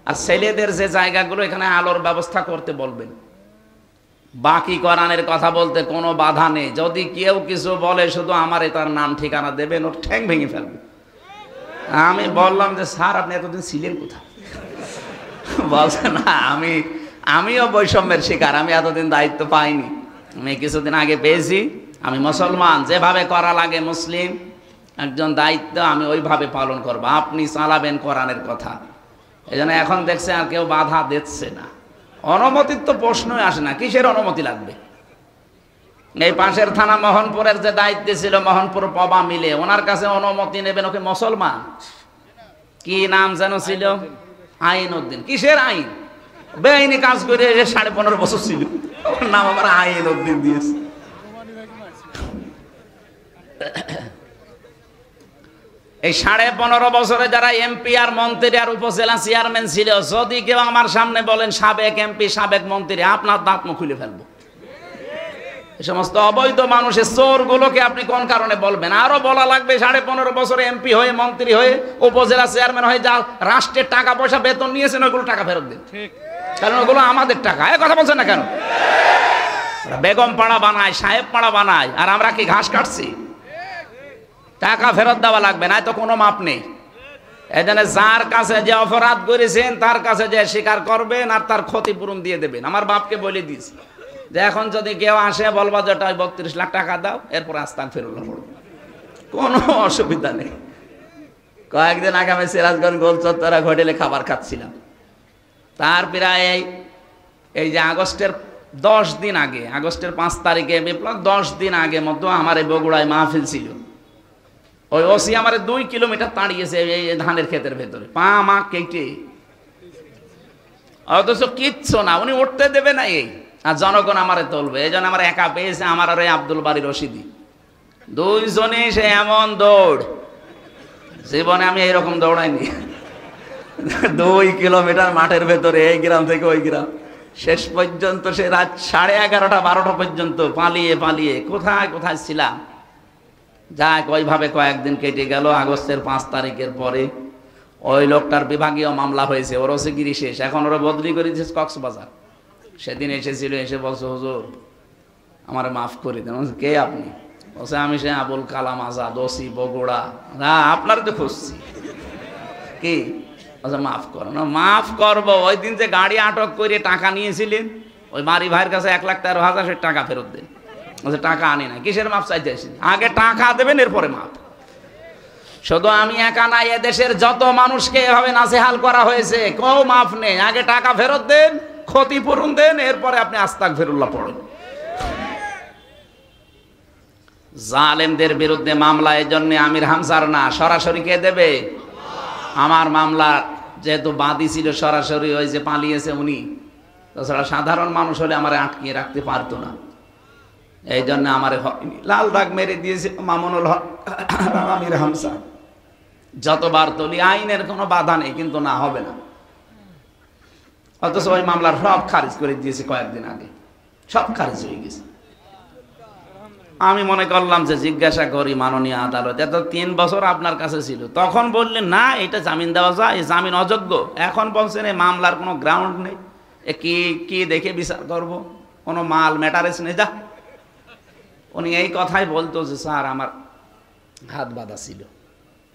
আর ছেলেদের যে জায়গাগুলো, এখানে আলোর ব্যবস্থা করতে বলবেন। বাকি কোরআনের কথা বলতে কোনো বাধা নেই। যদি কেউ কিছু বলে শুধু আমারে তার নাম ঠিকানা দেবেন, ওর ঠ্যাং ভেঙে ফেলবে। আমি বললাম যে স্যার আপনি এতদিন ছিলেন কোথায়? বলছে না, আমিও বৈষম্যের শিকার, আমি এতদিন দায়িত্ব পাইনি, আমি কিছুদিন আগে পেয়েছি। আমি মুসলমান, যেভাবে করা লাগে মুসলিম একজন দায়িত্ব আমি ওইভাবে পালন করব। আপনি চালাবেন কোরআনের কথা। এই জন্য এখন দেখছে আর কেউ বাধা দিচ্ছে না। অনুমতির তো প্রশ্নই আসে না, কিসের অনুমতি লাগবে? এই পাশের থানা মোহনপুরের যে দায়িত্বে ছিল, মোহনপুর পবা মিলে, ওনার কাছে অনুমতি নেবেন? ওকে মুসলমান, কি নাম যেন ছিল, আইন উদ্দিন। কিসের আইন? বেআইনি কাজ করে 15.5 বছর ছিল, ওর নাম আমার আইন উদ্দিন দিয়েছে। এই 15.5 বছরে যারা এমপি আর মন্ত্রী আর উপজেলা চেয়ারম্যান ছিল, যদি কেউ আমার সামনে বলেন সাবেক এমপি সাবেক মন্ত্রী, আপনার দাঁত মুখ খুলে ফেলবো। এই সমস্ত অবৈধ মানুষের চোরগুলোকে আপনি কোন কারণে বলবেন? আরো বলা লাগবে 15.5 বছরে এমপি হয়ে, মন্ত্রী হয়ে, উপজেলা চেয়ারম্যান হয়ে যা রাষ্ট্রের টাকা পয়সা বেতন নিয়েছেন, ওইগুলো টাকা ফেরত দিন, কারণ ওগুলো আমাদের টাকা। এই কথা বলছেন না কেন? বেগম পাড়া বানায়, সাহেব পাড়া বানায়, আর আমরা কি ঘাস কাটছি? টাকা ফেরত দেওয়া লাগবে, না তো কোনো মাপ নেই। এই জন্য যার কাছে যে অপরাধ করেছেন তার কাছে যে স্বীকার করবেন আর তার ক্ষতিপূরণ দিয়ে দেবেন। আমার বাপকে বলে দিয়েছি যে এখন যদি কেউ আসে বলবা যে 32 লাখ টাকা দাও, এরপর আস্তাগফিরুল্লাহ পড়বে, কোনো অসুবিধা নেই। কয়েকদিন আগে আমি সিরাজগঞ্জ গোল চত্বরা হোটেলে খাবার খাচ্ছিলাম। তার প্রায় এই যে আগস্টের 10 দিন আগে, আগস্টের 5 তারিখে বিপ্লব, 10 দিন আগে মতো আমার এই বগুড়ায় মাহফিল ছিল। ওই ওসি আমার 2 কিলোমিটার তাড়িয়েছে এই ধানের ক্ষেতের ভেতরে, পা মা কেটে, অথচ কিচ্ছু না, উনি উঠতে দেবে না। এই আর জনগণ আমারে তুলবে, এই জন্য আমার একা পেয়েছে আমার আর ওই আব্দুল বাড়ি রশিদি, 2 জনে সে এমন দৌড়, জীবনে আমি এইরকম দৌড়াইনি। 2 কিলোমিটার মাঠের ভেতরে, এই গ্রাম থেকে ওই গ্রাম, শেষ পর্যন্ত সে রাত 11:30 12টা পর্যন্ত পালিয়ে পালিয়ে কোথায় কোথায় ছিলাম। যাক, ওইভাবে কয়েকদিন কেটে গেল। আগস্টের 5 তারিখের পরে ওই লোকটার বিভাগীয় মামলা হয়েছে, ওর ওসিগিরি শেষ, এখন ওরা বদলি করে দিয়েছে কক্সবাজার। সেদিন এসেছিল, এসে বলছে হুজুর আমার মাফ করে দেন। কে আপনি? বলছে আমি সে আবুল কালাম আজাদ, ওসি বগুড়া। না, আপনার তো খুঁজছি। কি? বলছে মাফ করো না। মাফ করবো? ওই দিন যে গাড়ি আটক করে টাকা নিয়েছিলেন, ওই মারি ভাইয়ের কাছে 1,13,000 সে টাকা ফেরত দেন। বলছে টাকা আনি না। কিসের মাপ চাইতে আসেন? আগে টাকা দেবেন, এরপরে মাপ। শুধু আমি একা না, এদেশের যত মানুষকে এভাবে নাজেহাল করা হয়েছে, কেউ মাফ নেই। আগে টাকা ফেরত দেন, ক্ষতিপূরণ দেন, এরপরে আপনি আস্তাগফিরুল্লাহ পড়েন। জালেমদের বিরুদ্ধে মামলা এই জন্য আমির হামজার না, সরাসরি কে দেবে? আমার মামলা যেহেতু বাদী ছিল সরাসরি, ওই যে পালিয়েছে উনি, তাছাড়া সাধারণ মানুষ হলে আমার আটকিয়ে রাখতে পারতো না। এই জন্য আমার হয়নি, লাল দাগ মেরে দিয়েছে মামুনুল হক আমির হামজা। যতবার তুলি আইনের কোনো বাধা নেই, কিন্তু না, হবে না। অথচ ওই মামলার সব খারিজ করে দিয়েছে কয়েকদিন আগে, সব খারিজ হয়ে গেছে। আমি মনে করলাম যে জিজ্ঞাসা করি মাননীয় আদালত, এত 3 বছর আপনার কাছে ছিল, তখন বললেন না এটা জামিন দেওয়া যায়, জামিন অযোগ্য। এখন বলছেন এই মামলার কোনো গ্রাউন্ড নেই, এ কি কি দেখে বিচার করব, কোনো মাল ম্যাটারেস নেই যা। উনি এই কথাই বলতো যে স্যার আমার হাত বাঁধা ছিল,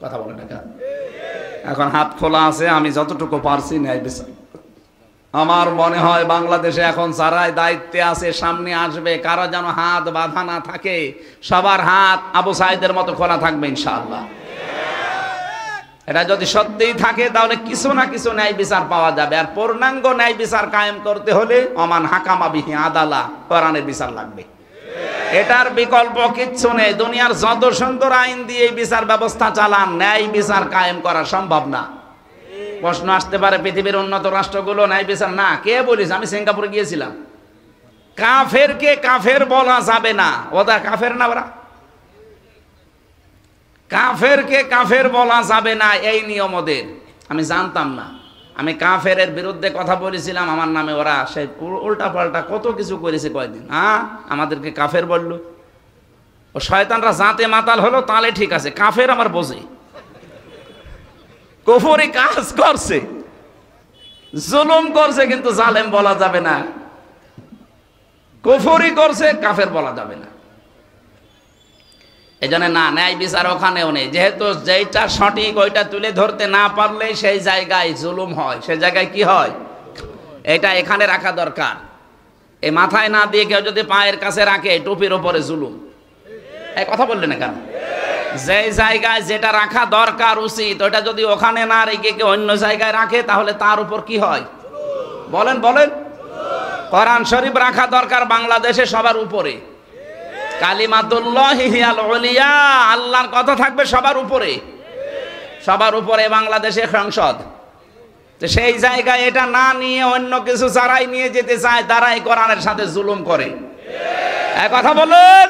কথা বলে না, এখন হাত খোলা আছে, আমি যতটুকু পারছি ন্যায় বিচার। আমার মনে হয় বাংলাদেশে এখন যারাই দায়িত্বে আছে, সামনে আসবে, কারো যেন হাত বাঁধা না থাকে, সবার হাত আবু সাইদের মতো খোলা থাকবে ইনশাআল্লাহ। এটা যদি সত্যিই থাকে তাহলে কিছু না কিছু ন্যায় বিচার পাওয়া যাবে। আর পূর্ণাঙ্গ ন্যায় বিচার কায়েম করতে হলে অমান হাকামা বিহি আদালা, কোরআনের বিচার লাগবে। এটার বিকল্প কিচ্ছু নেই। দুনিয়ার যত সুন্দর আইন দিয়ে বিচার ব্যবস্থা চালান, ন্যায় বিচার কায়েম করা সম্ভব না। প্রশ্ন আসতে পারে পৃথিবীর উন্নত রাষ্ট্রগুলো ন্যায় বিচার না, কে বলিস? আমি সিঙ্গাপুরে গিয়েছিলাম, কাফেরকে কাফের বলা যাবে না, ওরা কাফের না, ওরা কাফেরকে কাফের বলা যাবে না, এই নিয়ম ওদের। আমি জানতাম না, আমি কাফের বিরুদ্ধে কথা বলেছিলাম, আমার নামে ওরা সে উল্টা পাল্টা কত কিছু করেছে কয়দিন। আমাদেরকে কাফের বললো, ও শয়তানরা জাতে মাতাল হলো তাহলে ঠিক আছে, কাফের আমার বোঝে, কুফরি কাজ করছে, জুলুম করছে, কিন্তু জালেম বলা যাবে না, কুফরি করছে, কাফের বলা যাবে না। এই জন্য না, ন্যায় বিচার ওখানেও নেই, যেহেতু যেটা সঠিক ওইটা তুলে ধরতে না পারলে সেই জায়গায় জুলুম হয়, সেই জায়গায় কি হয়, এটা এখানে রাখা দরকার। এই মাথায় না দিয়ে কেউ যদি পায়ের কাছে রাখে, টুপির ওপরে জুলুম, এই কথা বললেন না কেন? যে জায়গায় যেটা রাখা দরকার উচিত, ওইটা যদি ওখানে না রেখে কেউ অন্য জায়গায় রাখে, তাহলে তার উপর কি হয় বলেন বলেন? কোরআন শরীফ রাখা দরকার বাংলাদেশে সবার উপরে, কালিমাতুল্লাহি হিয়াল উলিয়া, আল্লাহর কথা থাকবে সবার উপরে, সবার উপরে বাংলাদেশের সংসদ। তো সেই জায়গায় এটা না নিয়ে অন্য কিছু যারাই নিয়ে যেতে চায়, তারাই কোরআনের সাথে জুলুম করে। এই কথা বলুন।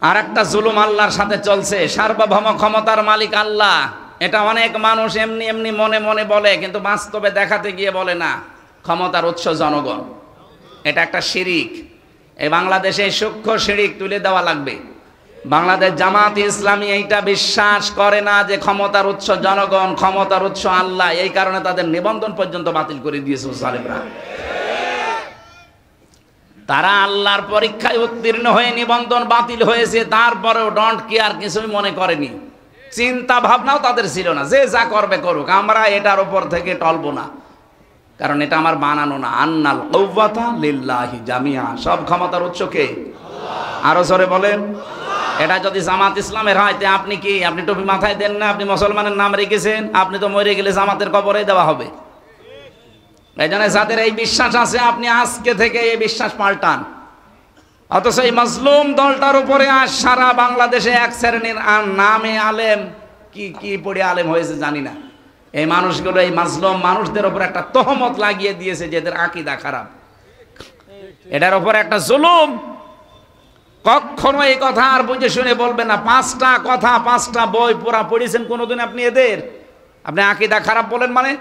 আর একটা জুলুম আল্লাহর সাথে চলছে, সার্বভৌম ক্ষমতার মালিক আল্লাহ। এটা অনেক মানুষ এমনি এমনি মনে মনে বলে, কিন্তু বাস্তবে দেখাতে গিয়ে বলে না, ক্ষমতার উৎস জনগণ। এটা একটা শিরিক। এই বাংলাদেশে সূক্ষ্ম শিরিক তুলে দেওয়া লাগবে। বাংলাদেশ জামাত ইসলামী এইটা বিশ্বাস করে না যে ক্ষমতার উৎস জনগণ, ক্ষমতার উৎস আল্লাহ। এই কারণে তাদের নিবন্ধন পর্যন্ত বাতিল করে দিয়েছে জালেমরা। তারা আল্লাহর পরীক্ষায় উত্তীর্ণ হয়ে নিবন্ধন বাতিল হয়েছে, তারপরেও ডোন্ট কেয়ার, কিছুই মনে করেনি, চিন্তা ভাবনাও তাদের ছিল না, যে যা করবে করুক, আমরা এটার উপর থেকে টলবো না, কারণ এটা আমার বানানো না। আন্নাল কুওয়াতা লিল্লাহি জামিআ, সব ক্ষমতার উৎস কে? আরো জোরে বলেন। এটা যদি জামাত ইসলামের হয়, তে আপনি কি, আপনি টুপি মাথায় দেন না, আপনি মুসলমানের নাম রেখেছেন, আপনি তো মরে গেলে জামাতের কবরে দেওয়া হবে। এই জন্য যাদের এই বিশ্বাস আছে, আপনি আজকে থেকে এই বিশ্বাস পাল্টান। অথচ এই মজলুম দলটার উপরে আজ সারা বাংলাদেশে এক শ্রেণীর নামে আলেম, কি কি পড়ে আলেম হয়েছে জানি না, এই মানুষগুলো এই মাজলুম মানুষদের উপর একটা তহমত লাগিয়ে দিয়েছে যে এদের আকীদা খারাপ। এটার উপর একটা জুলুম। কখনো এই কথা আর বুঝে শুনে বলবেন না। 5টা কথা, 5টা বই পুরা পড়েছেন কোনোদিন আপনি এদের? আপনি আকীদা খারাপ বলেন মানে?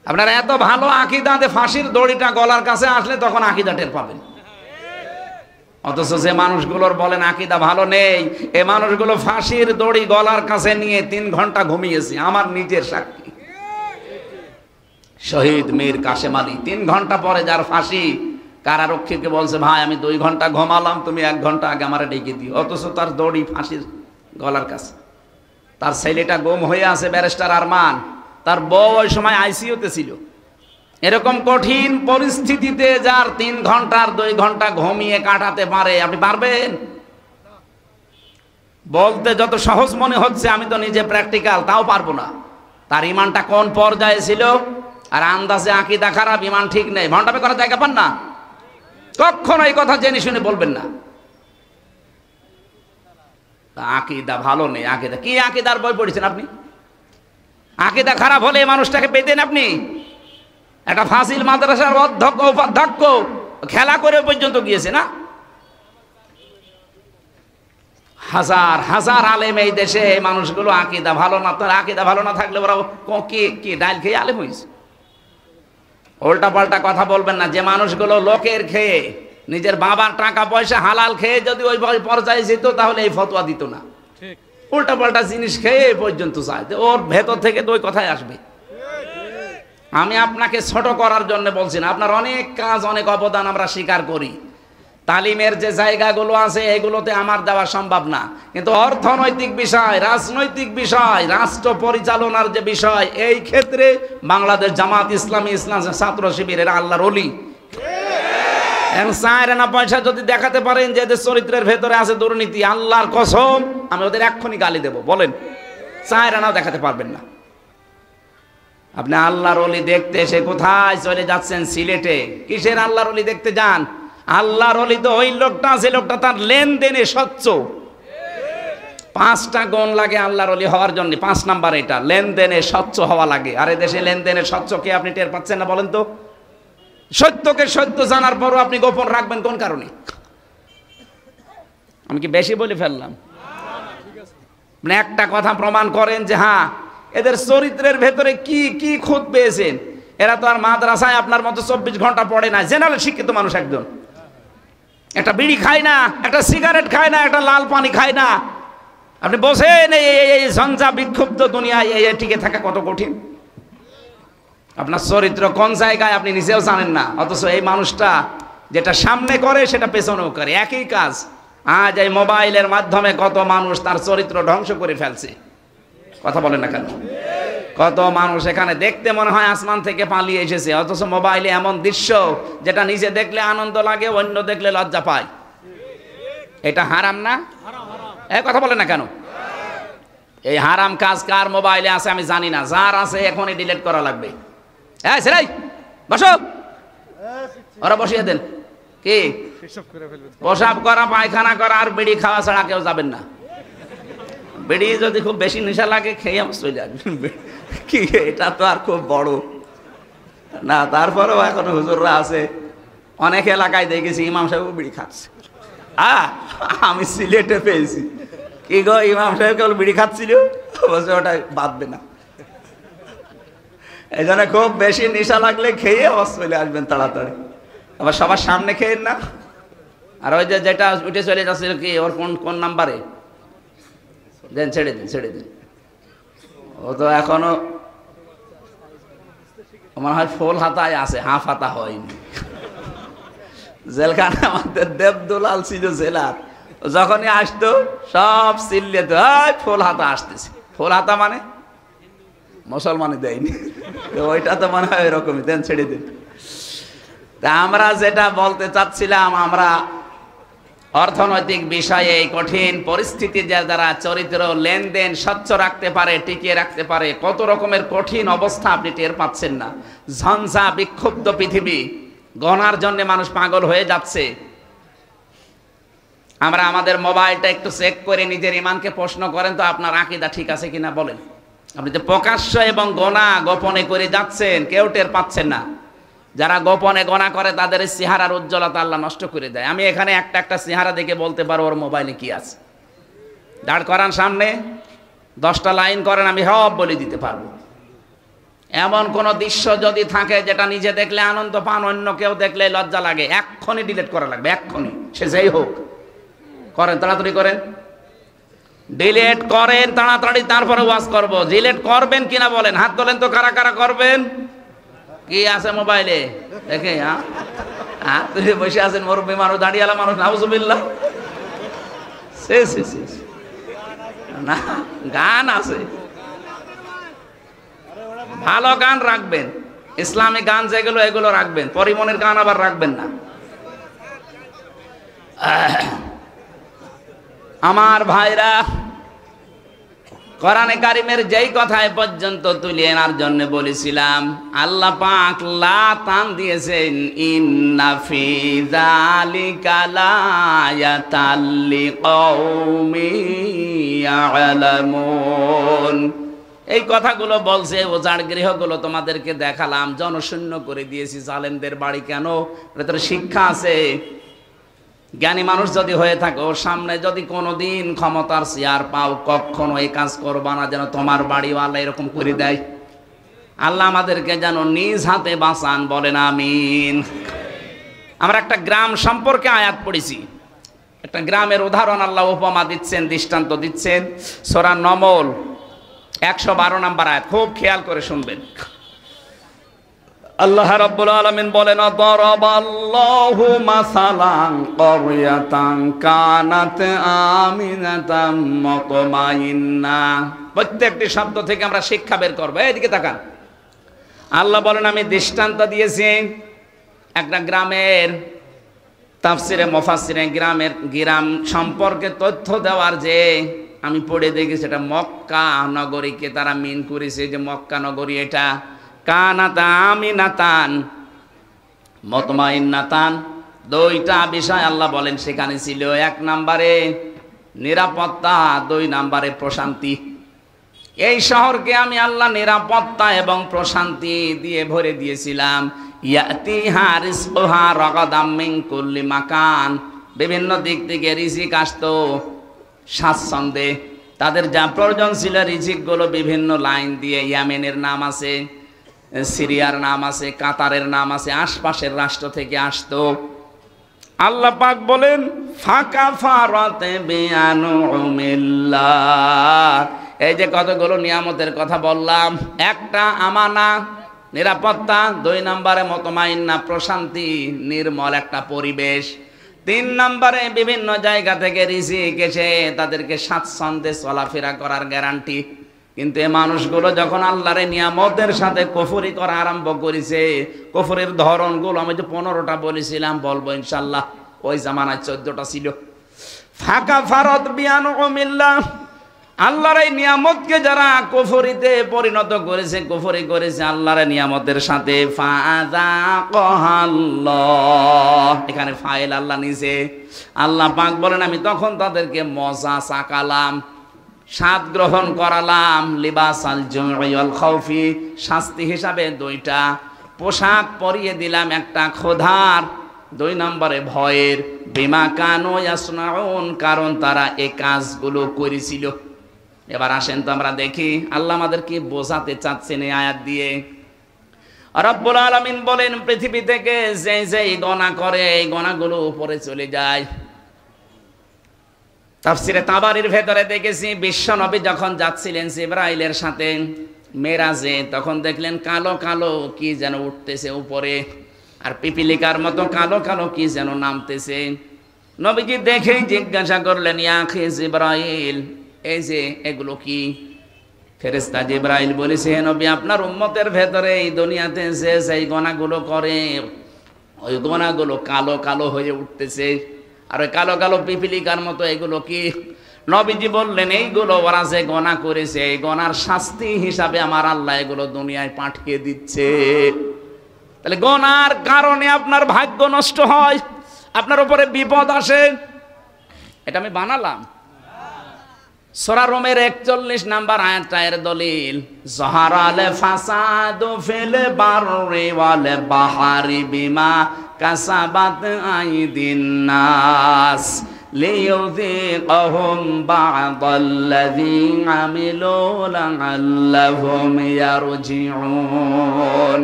আপনার এত ভালো আকীদা যে ফাঁসির দড়িটা গলার কাছে আসলে তখন আকীদা টের পাবেন। অথচ যে মানুষগুলোর বলেন আকীদা ভালো নেই, এই মানুষগুলো ফাঁসির দড়ি গলার কাছে নিয়ে 3 ঘন্টা ঘুমিয়েছে। আমার নিজের সাক্ষী, শহীদ মীর কাশেম আলী 3 ঘন্টা পরে যার ফাঁসি, কারারক্ষীকে বলছে, ভাই আমি 2 ঘন্টা ঘুমালাম, তুমি 1 ঘন্টা আগে আমারে ডেকে দিও। অথচ তার দড়ি ফাঁসির গলার কাছে। তার ছেলেটা গুম হয়ে আছে, ব্যারিস্টার আরমান, তার বউ ওই সময় আইসিইউতে ছিল। এরকম কঠিন পরিস্থিতিতে যার 3 ঘন্টার 2 ঘন্টা ঘুমিয়ে কাটাতে পারে, আপনি পারবেন? বলতে যত সহজ মনে হচ্ছে, আমি তো নিজে প্র্যাকটিক্যাল, তাও পারবো না। তার ইমানটা কোন পর্যায়ে ছিল, আর আন্দাজে আকীদা খারাপ, ইমান ঠিক নেই, ভণ্ডামি করার জায়গা পান না। কখনো এই কথা জেনে শুনে বলবেন না আকীদা ভালো নেই। আকীদা কি? আকীদার বই পড়েছেন আপনি? আকীদা খারাপ হলে এই মানুষটাকে পেতেন আপনি? একটা ফাজিল মাদ্রাসার অধ্যক্ষ উপাধ্যক্ষ খেলা করে পর্যন্ত গিয়েছে না? হাজার হাজার আলেম এই দেশে, এই মানুষগুলো আকীদা ভালো না। তার আকীদা ভালো না থাকলে ওরা কি ডাইল খেয়ে আলেম হয়েছে? উল্টা পাল্টা কথা বলবেন না। যে মানুষগুলো লোকের খেয়ে, নিজের বাবার টাকা পয়সা হালাল খেয়ে যদি ওই পর্যায়ে যেত, তাহলে এই ফতোয়া দিত না। উল্টা পাল্টা জিনিস খেয়ে পর্যন্ত চায়, ওর ভেতর থেকে তো ওই কথাই আসবে। আমি আপনাকে ছোট করার জন্য বলছি না, আপনার অনেক কাজ অনেক অবদান আমরা স্বীকার করি। তালিমের যে জায়গাগুলো আছে এগুলোতে আমার দেওয়া সম্ভব না, কিন্তু অর্থনৈতিক বিষয়, রাজনৈতিক বিষয়, রাষ্ট্র পরিচালনার যে বিষয়, এই ক্ষেত্রে বাংলাদেশ জামাত ইসলামী ইসলাম ছাত্র শিবিরের আল্লাহর ওলি। চায়না পয়সা যদি দেখাতে পারেন যে এদের চরিত্রের ভেতরে আছে দুর্নীতি, আল্লাহর কসম আমি ওদের এক্ষুনি গালি দেব। বলেন, চায়নাও দেখাতে পারবেন না। আপনি আল্লাহর ওলি দেখতে এসে কোথায় চলে যাচ্ছেন? সিলেটে। কিসের আল্লাহর ওলি দেখতে যান? আল্লাহর ওলি তো ওই লোকটা, যে লোকটা তার লেনদেনে স্বচ্ছ। 5টা গুণ লাগে আল্লাহর ওলি হওয়ার জন্য। 5 নাম্বার এটা, লেনদেনে স্বচ্ছ হওয়া লাগে। আর দেশে লেনদেনে স্বচ্ছ কে আপনি টের পাচ্ছেন না? বলেন তো। সত্যকে সত্য জানার পরও আপনি গোপন রাখবেন কোন কারণে? আমি কি বেশি বলে ফেললাম? আপনি একটা কথা প্রমাণ করেন যে হ্যাঁ এদের চরিত্রের ভেতরে কি কি খুঁত পেয়েছেন। এরা তো আর মাদ্রাসায় আপনার মতো 24 ঘন্টা পড়ে না, জেনারেল শিক্ষিত মানুষ একজন। একটা বিড়ি খায় না, একটা সিগারেট খায় না, একটা লাল পানি খায় না। আপনি বসেন এই ঝঞ্ঝা বিক্ষুব্ধ দুনিয়ায় এই টিকে থাকা কত কঠিন। আপনার চরিত্র কোন জায়গায় আপনি নিজেও জানেন না, অথচ এই মানুষটা যেটা সামনে করে সেটা পেছনেও করে, একই কাজ। আজ এই মোবাইলের মাধ্যমে কত মানুষ তার চরিত্র ধ্বংস করে ফেলছে। কথা বলেন না কেন? কত মানুষ এখানে দেখতে মনে হয় আসমান থেকে পালিয়ে এসেছে, অথচ মোবাইলে এমন দৃশ্য যেটা নিজে দেখলে আনন্দ লাগে, অন্য দেখলে লজ্জা পায়। এটা হারাম না? এই কথা বলেন না কেন? এই হারাম কাজ কার মোবাইলে আছে আমি জানি না, যার আছে এখনই ডিলিট করা লাগবে। হ্যাঁ সেরাই বসো, ওরা বসিয়ে দেন। কি প্রসাব করা, পায়খানা করা আর বিড়ি খাওয়া ছাড়া কেউ যাবেন না। বিড়ি যদি খুব বেশি নেশা লাগে খেয়ে চলে আসবেন। কি এটা তো আর খুব বড় না, তারপরেও এখন হুজুররা আছে, অনেক এলাকায় দেখেছি ইমাম সাহেব বিড়ি খাচ্ছে। আমি সিলেটে পেয়েছি, কি গো ইমাম সাহেব কেবল বিড়ি খাচ্ছিল, বলছে ওটা বাদবে না। এই জন্য খুব বেশি নেশা লাগলে খেয়ে চলে আসবেন তাড়াতাড়ি, আবার সবার সামনে খেয়েন না। আর ওই যে যেটা উঠে চলে যাচ্ছিল, কি ওর কোন নাম্বারে দেন, ছেড়ে দিন ছেড়ে দিন। ও তো এখনো মনে হয় ফুল হাতায় আছে, হাফ হাতা হয়নি। জেলখানে আমাদের দেবদুলাল ছিল জেলার, যখনই আসতো সব চিল্লে তো ফুল হাতা আসতেছে। ফুল হাতা মানে মুসলমানে দেয়নি, ওইটা তো মনে হয় এরকমই, দেন ছেড়ে দিন। তা আমরা যেটা বলতে চাচ্ছিলাম, আমরা অর্থনৈতিক বিষয়ে এই কঠিন পরিস্থিতি যারা চরিত্র লেনদেন স্বচ্ছ রাখতে পারে, টিকিয়ে রাখতে পারে, কত রকমের কঠিন অবস্থা আপনি টের পাচ্ছেন না। ঝঞ্ঝা বিক্ষুব্ধ পৃথিবী, গণার জন্য মানুষ পাগল হয়ে যাচ্ছে। আমরা আমাদের মোবাইলটা একটু চেক করে নিজের ইমানকে প্রশ্ন করেন তো, আপনার আকীদা ঠিক আছে কিনা বলেন। আপনি তো প্রকাশ্য এবং গণা গোপনে করে যাচ্ছেন, কেউ টের পাচ্ছেন না। যারা গোপনে গণা করে তাদের চেহারার উজ্জ্বলতা আল্লাহ নষ্ট করে দেয়। আমি এখানে একটা একটা চেহারা দেখে বলতে পারবো ওর মোবাইলে কি আছে। দাঁড় করান সামনে, 10টা লাইন করেন, আমি সব বলে দিতে পারবো। এমন কোন দৃশ্য যদি থাকে যেটা নিজে দেখলে আনন্দ পান, অন্য কেউ দেখলে লজ্জা লাগে, এক্ষুনি ডিলিট করা লাগবে, এক্ষুনি, সে যেই হোক। করেন, তাড়াতাড়ি করেন, ডিলিট করেন তাড়াতাড়ি, তারপরে ওয়াজ করবো। ডিলিট করবেন কিনা বলেন, হাত তোলেন তো, কারা কারা করবেন। কি আছে মোবাইলে দেখে? হ্যাঁ তুই বসে আছেন, মুরব্বী মানুষ, দাঁড়িয়ালা মানুষ, নাউজুবিল্লাহ। না গান আছে, ভালো গান রাখবেন, ইসলামী গান যেগুলো এগুলো রাখবেন, পরিমনের গান আবার রাখবেন না। আমার ভাইরা, কোরআনে কারিমের যেই কথা এ পর্যন্ত তুলে আনার জন্য বলেছিলাম, আল্লাহ পাক লা টান দিয়েছেন, ইন্না ফি যালিকা লায়াতাল লিকাউমিন ইয়ালামুন। এই কথাগুলো বলছে, ওজাড় গৃহগুলো তোমাদেরকে দেখালাম, জনশূন্য করে দিয়েছি, জালেমদের বাড়ি। কেন? ভেতরে শিক্ষা আছে। জ্ঞানী মানুষ যদি হয়ে থাকে, ওর সামনে যদি কোনোদিন ক্ষমতার চেয়ার পাও, কখনো এই কাজ করবা না যেন তোমার বাড়িওয়ালা এরকম করে দেয়। আল্লাহ আমাদেরকে যেন নিজ হাতে বাঁচান, বলেন আমিন। আমরা একটা গ্রাম সম্পর্কে আয়াত পড়েছি, একটা গ্রামের উদাহরণ আল্লাহ উপমা দিচ্ছেন, দৃষ্টান্ত দিচ্ছেন। সূরা নমল 112 নম্বর আয়াত, খুব খেয়াল করে শুনবেন। আল্লাহ রাব্বুল আলামিন বলেন দারাবাল্লাহু মাসালান ক্বরিয়াতান কানাত আমিনাতাম মুতমাইন্না। প্রত্যেকটি শব্দ থেকে আমরা শিক্ষা বের করব। এইদিকে তাকান। আল্লাহ বলেন আমি দৃষ্টান্ত দিয়েছি একটা গ্রামের, তাফসিরে মুফাসসিরে গ্রাম সম্পর্কে তথ্য দেওয়ার যে আমি পড়ে দেখি সেটা মক্কা নগরীকে তারা মিন করেছে যে মক্কা নগরী এটা কানাত আমিনাতান মুতমাইন্নাতান। দুইটা বিষয় আল্লাহ বলেন সেখানে ছিল। এক নম্বরে নিরাপত্তা, দুই নম্বরে প্রশান্তি। এই শহরকে আমি আল্লাহ নিরাপত্তা এবং প্রশান্তি দিয়ে ভরে দিয়েছিলাম। ইয়াতিহা রিজকুহা রাগাদাম মিন কুল্লি মাকান, বিভিন্ন দিক থেকে রিজিক আসতো স্বাচ্ছন্দ্যে। তাদের যা প্রয়োজন ছিল রিজিকগুলো বিভিন্ন লাইন দিয়ে, ইয়েমেনের নাম আছে, সিরিয়ার নাম আছে, কাতারের নাম আছে, আশপাশের রাষ্ট্র থেকে আসতো। আল্লাহ পাক বলেন ফাকাফারাতে বিআনুমিল্লাহ। এই যে কতগুলো নিয়ামতের কথা বললাম, একটা আমানা নিরাপত্তা, দুই নম্বরে মুতমাইন্না প্রশান্তি নির্মল একটা পরিবেশ, তিন নম্বরে বিভিন্ন জায়গা থেকে রিজিক এসে তাদেরকে স্বাচ্ছন্দ্যে চলাফেরা করার গ্যারান্টি। কিন্তু এই মানুষগুলো যখন আল্লাহর নিয়ামতের সাথে কুফরি করা আরম্ভ করেছে, কুফরের ধরনগুলো আমি যে 15টা বলেছিলাম, বলবো ইনশাআল্লাহ, ওই জামানায় 14টা ছিল। ফাকাফারাত বিআনুমিল্লাহ, আল্লাহর এই নিয়ামতকে যারা কুফরিতে পরিণত করেছে, কুফরি করেছে আল্লাহর নিয়ামতের সাথে, ফাযাকাল্লাহ, এখানে ফাইল আল্লাহ নিছে। আল্লাহ পাক বলেন আমি তখন তাদেরকে মজা চাকালাম, স্বাদ গ্রহণ করালাম, লিবাসাল জুই ওয়াল খাউফি, শাস্তি হিসাবে দুইটা পোশাক পরিয়ে দিলাম, একটা ক্ষুধার, দুই নম্বরে ভয়ের। বিমা কানু ইয়াসনাউন, কারণ তারা এই কাজগুলো করেছিল। এবার আসেন তো আমরা দেখি আল্লাহ আমাদের কি বোঝাতে চাচ্ছেন এই আয়াত দিয়ে। রব্বুল আলামিন বলেন পৃথিবী থেকে যে যে গণা করে এই গণাগুলো উপরে চলে যায়। তাফসিরে তাবারির ভেতরে দেখেছি বিশ্ব নবী যখন যাচ্ছিলেন জিবরাইলের সাথে মেরাজে, তখন দেখলেন কালো কালো কি যেন উঠতেছে উপরে, আর পিপিলিকার মতো কালো কালো কি যেন নামতেছে। নবীজি দেখেই জিজ্ঞাসা করলেন ইয়া আখি জিবরাইল, এই যে এগুলো কি? ফেরেশতা জিবরাইল বলেছে হে নবী, আপনার উম্মতের ভেতরে এই দুনিয়াতে যে সেই গোনাগুলো করে ওই গোনাগুলো কালো কালো হয়ে উঠতেছে, আর ওই কালো কালো পিপিলিকার মতো এগুলো কি? নবীজি বললেন এইগুলো ওরা যে গোনা করেছে এই গোনার শাস্তি হিসাবে আমার আল্লাহ এগুলো দুনিয়ায় পাঠিয়ে দিচ্ছে। তাহলে গোনার কারণে আপনার ভাগ্য নষ্ট হয়, আপনার উপরে বিপদ আসে, এটা আমি বানালাম। সূরা রুমের 41 নাম্বার আয়াতটা এর দলিল, যাহারাল ফাসাদু ফিল বাররি ওয়াল বাহরি বিমা কাসাবাত আইদিন নাস লিইউযিকাহুম বা'দাল্লাযী আমিলু লা'আল্লাহুম ইয়ারজিউন।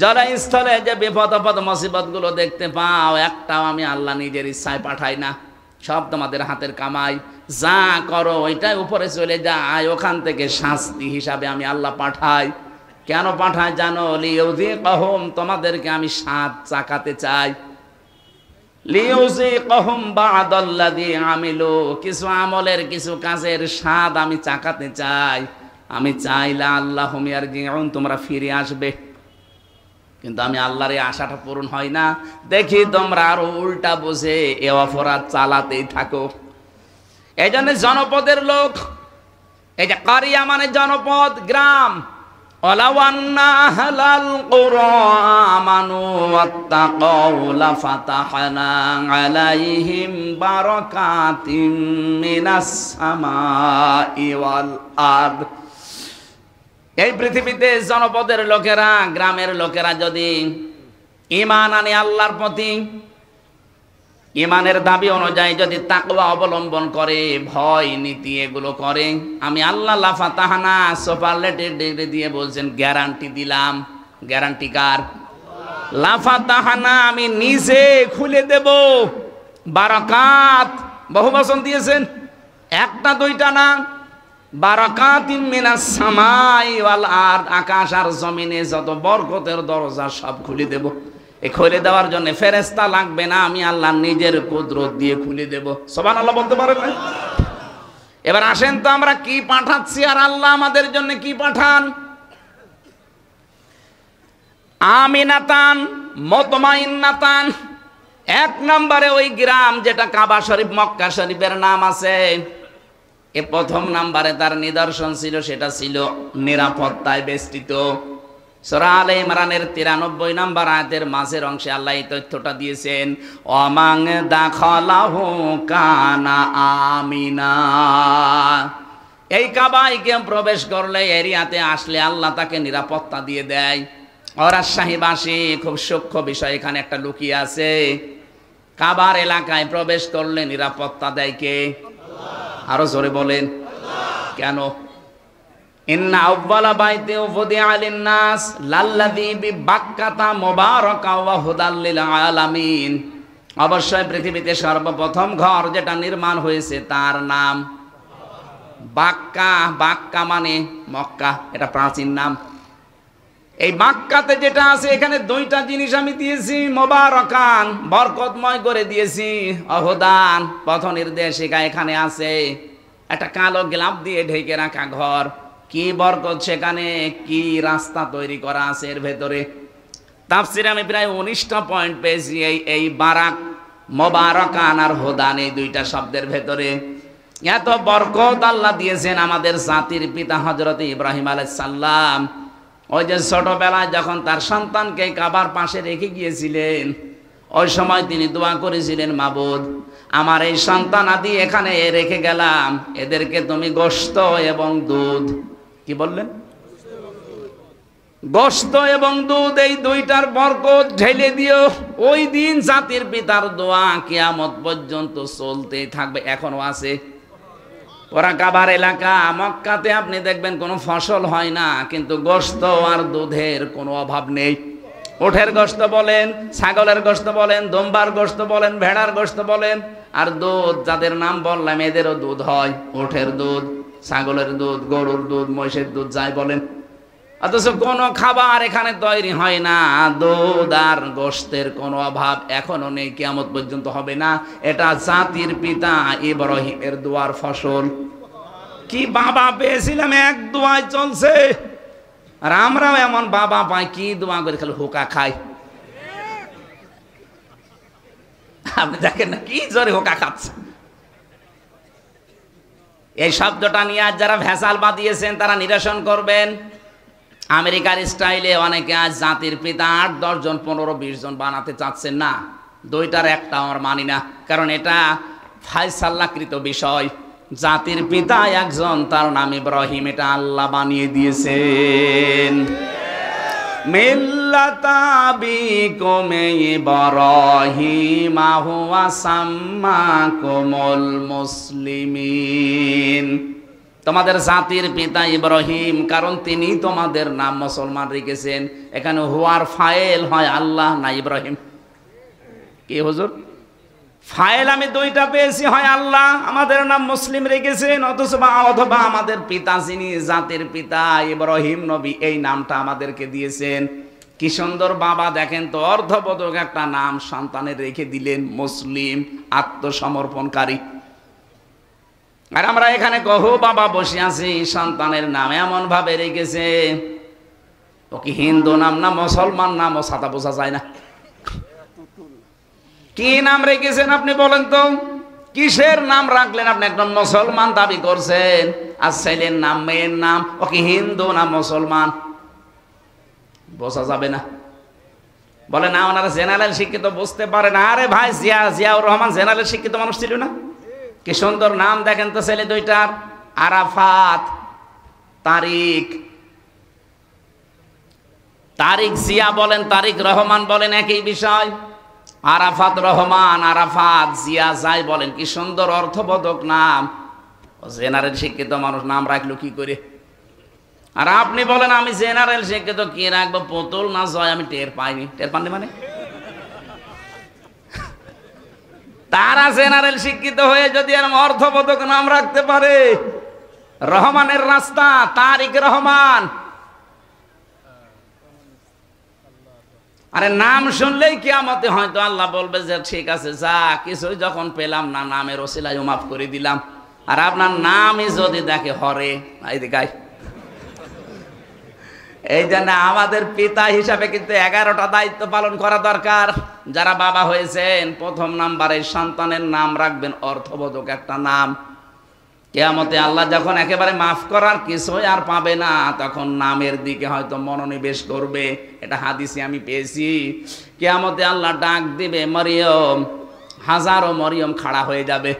যারা স্থলে যে বিপদ আপদ মুসিবত গুলো দেখতে পাও, একটাও আমি আল্লাহ নিজের ইচ্ছায় পাঠাই না, সব তোমাদের হাতের কামাই। যা করো ওইটাই উপরে চলে যায়, ওখান থেকে শাস্তি হিসাবে আমি আল্লাহ পাঠাই। কেন পাঠাই জানো? লিইউযিকাহুম, তোমাদেরকে আমি স্বাদ চাকাতে চাই। লিইউযিকাহুম বা'দাল্লাযী আমিলু, কিছু আমলের কিছু কাজের স্বাদ আমি চাকাতে চাই। আমি চাইলে আল্লাহুম ইয়ারজিউন, তোমরা ফিরে আসবে। কিন্তু আমি আল্লাহর এই আশাটা পূরণ হয় না দেখি তোমরা আরো উল্টা বুঝে এ অপরাধ চালাতেই থাকো। এই জন্য জনপদের লোক, এই যে কারিয়া মানে জনপদ, গ্রাম, ওয়ালাউ আন্না আহলাল কুরা আমানু ওয়াত্তাকাউ লাফাতাহনা আলাইহিম বারাকাতিম মিনাস সামাই ওয়াল আরদ। এই পৃথিবীতে জনপদের লোকেরা, গ্রামের লোকেরা যদি ঈমান আনে আল্লাহর প্রতি, ঈমানের দাবি অনুযায়ী যদি তাকওয়া অবলম্বন করে, ভয় নীতি এগুলো করে, আমি আল্লাহ লাফাতাহানা সুপারলেটিভ ডিগ্রি দিয়ে বলছেন গ্যারান্টি দিলাম। গ্যারান্টি কার? লাফাতাহানা, আমি নিজে খুলে দেব বারাকাত। বহু বচন দিয়েছেন, একটা দুইটা না, বারাকাতিন মিনাস সামাই ওয়াল আরদ, আকাশ আর জমিনে যত বরকতের দরজা সব খুলে দেব। এই খুলে দেওয়ার জন্য ফেরেশতা লাগবে না, আমি আল্লাহ নিজের কুদরত দিয়ে খুলে দেব। সুবহানাল্লাহ বলতে পারেন না? এবার আসেন তো আমরা কি পাঠাচ্ছি আর আল্লাহ আমাদের জন্য কি পাঠান। আমিনাতান মুতমাইন্নাতান, এক নম্বরে ওই গ্রাম যেটা কাবা শরীফ মক্কা শরীফের নাম আছে, এ প্রথম নাম্বারে তার নিদর্শন ছিল, সেটা ছিল নিরাপত্তায় বেষ্টিত। সূরা আলে ইমরানের 93 নম্বর আয়াতের মাঝের অংশে আল্লাহ এই তথ্যটা দিয়েছেন, ওয়ামান দাখালাহু কানা আমিনা। এই কাবায় কেউ প্রবেশ করলে, এরিয়াতে আসলে আল্লাহ তাকে নিরাপত্তা দিয়ে দেয়। রাজশাহীবাসী খুব সূক্ষ্ম বিষয় এখানে একটা লুকিয়ে আছে। কাবার এলাকায় প্রবেশ করলে নিরাপত্তা দেয় কে? আরো জোরে বলেন কেন? ইন্না আউওয়ালা বাইতি উফদিআ লিন-নাস লাল্লাযী বিবাক্কাতা মুবারাকা ওয়া হুদাল লিল আলামিন। অবশ্যই পৃথিবীতে সর্বপ্রথম ঘর যেটা নির্মাণ হয়েছে তার নাম বাক্কা। বাক্কা মানে মক্কা, এটা প্রাচীন নাম। এই মক্কাতে যেটা আছে, এখানে দুইটা জিনিস আমি দিয়েছি, মুবারাকান বরকতময় করে দিয়েছি, অহুদান পথ নির্দেশিকা এখানে আছে। একটা কালো গ্লাভ দিয়ে ঢেকে রাখা ঘর, কি বরকত সেখানে, কি রাস্তা তৈরি করা আছে এর ভেতরে। তাফসিরে আমি প্রায় 19টা পয়েন্ট পেয়েছি এই বারাক, মুবারাকান আর হুদান, এই দুইটা শব্দের ভেতরে। এত বরকত আল্লাহ দিয়েছেন আমাদের জাতির পিতা হযরত ইব্রাহিম আলাইহিস সালাম। ওই যে ছোটবেলায় যখন তার সন্তানকে কাবার পাশে রেখে গিয়েছিলেন, ওই সময় তিনি দোয়া করেছিলেন, মাবুদ আমার এই সন্তান আদি এখানে রেখে গেলাম, এদেরকে তুমি গোশত এবং দুধ, কি বললেন, গোশত এবং দুধ, এই দুইটার বরকত ঢেলে দিও। ওই দিন জাতির পিতার দোয়া কিয়ামত পর্যন্ত চলতেই থাকবে, এখনো আছে। ওরা কাবার এলাকা মক্কাতে আপনি দেখবেন কোনো ফসল হয় না, কিন্তু গোশত আর দুধের কোনো অভাব নেই। উটের গোশত বলেন, ছাগলের গোশত বলেন, দুম্বার গোশত বলেন, ভেড়ার গোশত বলেন, আর দুধ যাদের নাম বললাম এদেরও দুধ হয়। উটের দুধ, ছাগলের দুধ, গরুর দুধ, মহিষের দুধ, যাই বলেন। অথচ কোনো খাবার এখানে তৈরি হয় না, দুধ আর গোশতের কোনো অভাব এখনো নেই, কিয়ামত পর্যন্ত হবে না। এটা জাতির পিতা ইব্রাহিমের দোয়ার ফসল। কি বাবা পেয়েছিলাম, এক দোয়ায় চলছে। আর আমরাও এমন বাবা পাই, কি দোয়া করে খালি হোকা খাই। আপনি দেখেন না কি জোরে হোকা খাচ্ছে। এই শব্দটা নিয়ে আজ যারা ভেজাল বাদিয়েছেন তারা নিরসন করবেন। আমেরিকার স্টাইলে অনেকে আজ জাতির পিতা 8, 10 জন, 15, 20 জন বানাতে চাচ্ছেন না। দুইটার একটা আমার মানি না, কারণ এটা ফায়সালাকৃত বিষয়। জাতির পিতা একজন, তার নাম ইব্রাহিম, এটা আল্লাহ বানিয়ে দিয়েছেন। মিল্লাতা আবিকুম ইব্রাহিম হুয়া সাম্মাকুমুল মুসলিমিন। তোমাদের জাতির পিতা ইব্রাহিম, কারণ তিনি তোমাদের নাম মুসলমান রেখেছেন। এখানে হুয়ার ফাইল হয় আল্লাহ না ইব্রাহিম। কি হুজুর, ফাইল আমি দুইটা পেয়েছি, হয় আল্লাহ আমাদের নাম মুসলিম রেখেছেন, অথবা আমাদের পিতা যিনি জাতির পিতা ইব্রাহিম নবী, এই নামটা আমাদেরকে দিয়েছেন। কি সুন্দর বাবা, দেখেন তো, অর্ধবোধক একটা নাম সন্তানের রেখে দিলেন, মুসলিম, আত্মসমর্পণকারী। আর আমরা এখানে কহু বাবা বসে আছি, সন্তানের নাম এমন ভাবে রেখেছে, ও কি হিন্দু নাম না মুসলমান নাম, ও সাদা বোঝা যায় না। কি নাম রেখেছেন আপনি বলেন তো, কিসের নাম রাখলেন আপনি? একজন মুসলমান দাবি করছেন, আর ছেলের নাম, মেয়ের নাম, ও কি হিন্দু না মুসলমান, বোঝা যাবে না। বলে না ওনারা জেনারেল শিক্ষিত, বুঝতে পারে না। আরে ভাই, জিয়াউর রহমান জেনারেল শিক্ষিত মানুষ ছিল না? কি সুন্দর নাম দেখেন তো ছেলে দুইটার, আরাফাত, তারিক। তারিক জিয়া বলেন, তারিক রহমান বলেন, একই বিষয়। আরাফাত রহমান, আরাফাত জিয়া যাই বলেন, কি সুন্দর অর্থবোধক নাম। জেনারেল শিক্ষিত মানুষ নাম রাখলো কি করে? আর আপনি বলেন আমি জেনারেল শিক্ষিত, কি রাখবো, পুতুল না জয়, আমি টের পাইনি। টের পাননি মানে? তারা জেনারেল শিক্ষিত হয়ে যদি আর অর্থবোধক নাম রাখতে পারে, রহমানের রাস্তা, তারিক রহমান। আরে নাম শুনলেই কিয়ামতে হয়তো আল্লাহ বলবে যে ঠিক আছে, যা কিছুই যখন পেলাম না, নামের ওসিলায় মাফ করে দিলাম। আর আপনার নামই যদি দেখে হরে, এই এই জন্য আমাদের পিতা হিসাবে কিন্তু 11টা দায়িত্ব পালন করা দরকার। যারা বাবা হয়েছেন, প্রথম নাম্বারে সন্তানের নাম রাখবেন অর্থবোধক একটা নাম। কিয়ামতে আল্লাহ যখন একেবারে মাফ করার কিছুই আর পাবে না, তখন নামের দিকে হয়তো মনোনিবেশ করবে। এটা হাদিসে আমি পেয়েছি। কিয়ামতে আল্লাহ ডাক দিবে মরিয়ম, হাজারো মরিয়ম খাড়া হয়ে যাবে।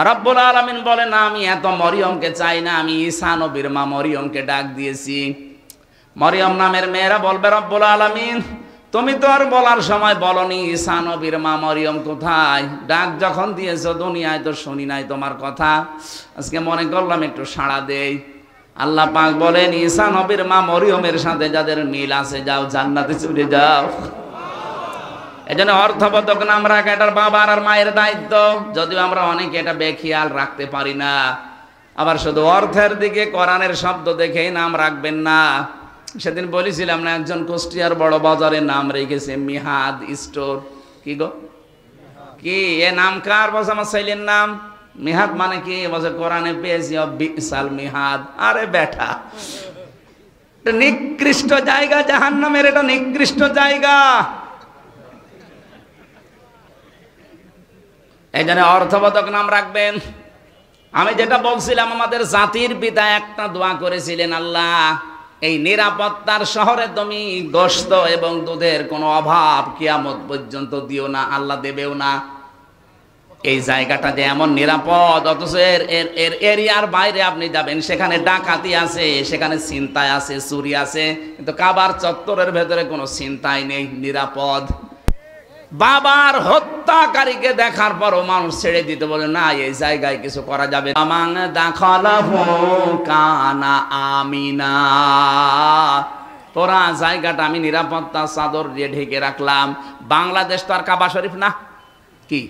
রব্বুল আলামিন বলে না, আমি এত মরিয়মকে চাই না, আমি ঈসা নবীর মা মরিয়মকে ডাক দিয়েছি। মরিয়ম নামের মেয়েরা বলবে, রব্বুল আলামিন তুমি তো আর বলার সময় বলনি ঈসা নবীর মা মরিয়ম কোথায়? ডাক যখন দিয়েছো দুনিয়ায় তো শুনি নাই তোমার কথা, আজকে মনে করলাম একটু সাড়া দেই। আল্লাহ পাক বলেন, ঈসা নবীর মা মরিয়মের সাথে যাদের মিল আছে, যাও জান্নাতে চলে যাও। এজন্য অর্থবোধক নাম রাখা এটার বাবার আর মায়ের দায়িত্ব। যদিও আমরা অনেকে এটা বেখেয়াল রাখতে পারি না। আবার শুধু অর্থের দিকে কোরআনের শব্দ দেখেই নাম রাখবেন না। সেদিন বলেছিলাম না, একজন কুষ্টিয়ার বড় বাজারে নাম রেখেছে মিহাদ স্টোর। কি গো, কি এ নাম কার? বলছে আমার ছেলের নাম। মিহাদ মানে কি? বলছে কোরআনে পেয়েছি বিসাল মিহাদ। আরে বেটা, এটা নিকৃষ্ট জায়গা, জাহান্নামের এটা নিকৃষ্ট জায়গা। এই জন্য অর্থবোধক নাম রাখবেন। আমি যেটা বলছিলাম, আমাদের জাতির পিতা একটা দোয়া করেছিলেন, আল্লাহ এই নিরাপত্তার শহরে তুমি গোশত এবং দুধের কোনো অভাব কিয়ামত পর্যন্ত দিও না। আল্লাহ দেবেও না। এই জায়গাটা যে এমন নিরাপদ, অথচ এর এরিয়ার বাইরে আপনি যাবেন, সেখানে ডাকাতি আছে, সেখানে ছিনতাই আছে, চুরি আছে, কিন্তু কাবার চত্বরের ভেতরে কোনো ছিনতাই নেই, নিরাপদ। বাবার হত্যাকারীকে দেখার পরও মানুষ ছেড়ে দিতে বলে না, এই জায়গায় কিছু করা যাবে। আমাং দাখালাহু কানা আমিনা, পুরা জায়গাটা আমি নিরাপত্তা চাদর দিয়ে ঢেকে রাখলাম। বাংলাদেশ তো আর কাবা শরীফ না, কি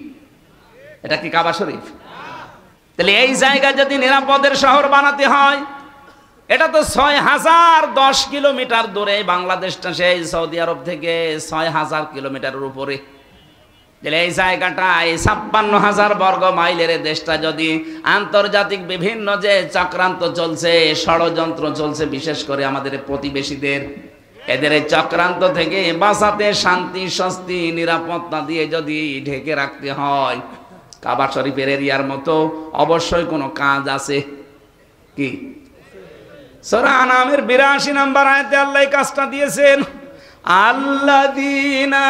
এটা কি কাবা শরীফ? তাহলে এই জায়গা যদি নিরাপদের শহর বানাতে হয়, এটা তো 6010 কিলোমিটার দূরে। বাংলাদেশটা সেই সৌদি আরব থেকে 6000 কিলোমিটারের উপরে। এই জায়গাটা, এই 56,000 বর্গ মাইলের দেশটা যদি আন্তর্জাতিক বিভিন্ন যে চক্রান্ত চলছে, ষড়যন্ত্র চলছে, বিশেষ করে আমাদের প্রতিবেশীদের, এদের এই চক্রান্ত থেকে বাঁচাতে শান্তি, স্বস্তি, নিরাপত্তা দিয়ে যদি ঢেকে রাখতে হয়, কাবা শরীফের এরিয়ার মতো অবশ্যই কোনো কাজ আছে। কি? সূরা আনামের 82 নম্বর আয়াতে আল্লাহ এই কাজটা দিয়েছেন। আল্লাযীনা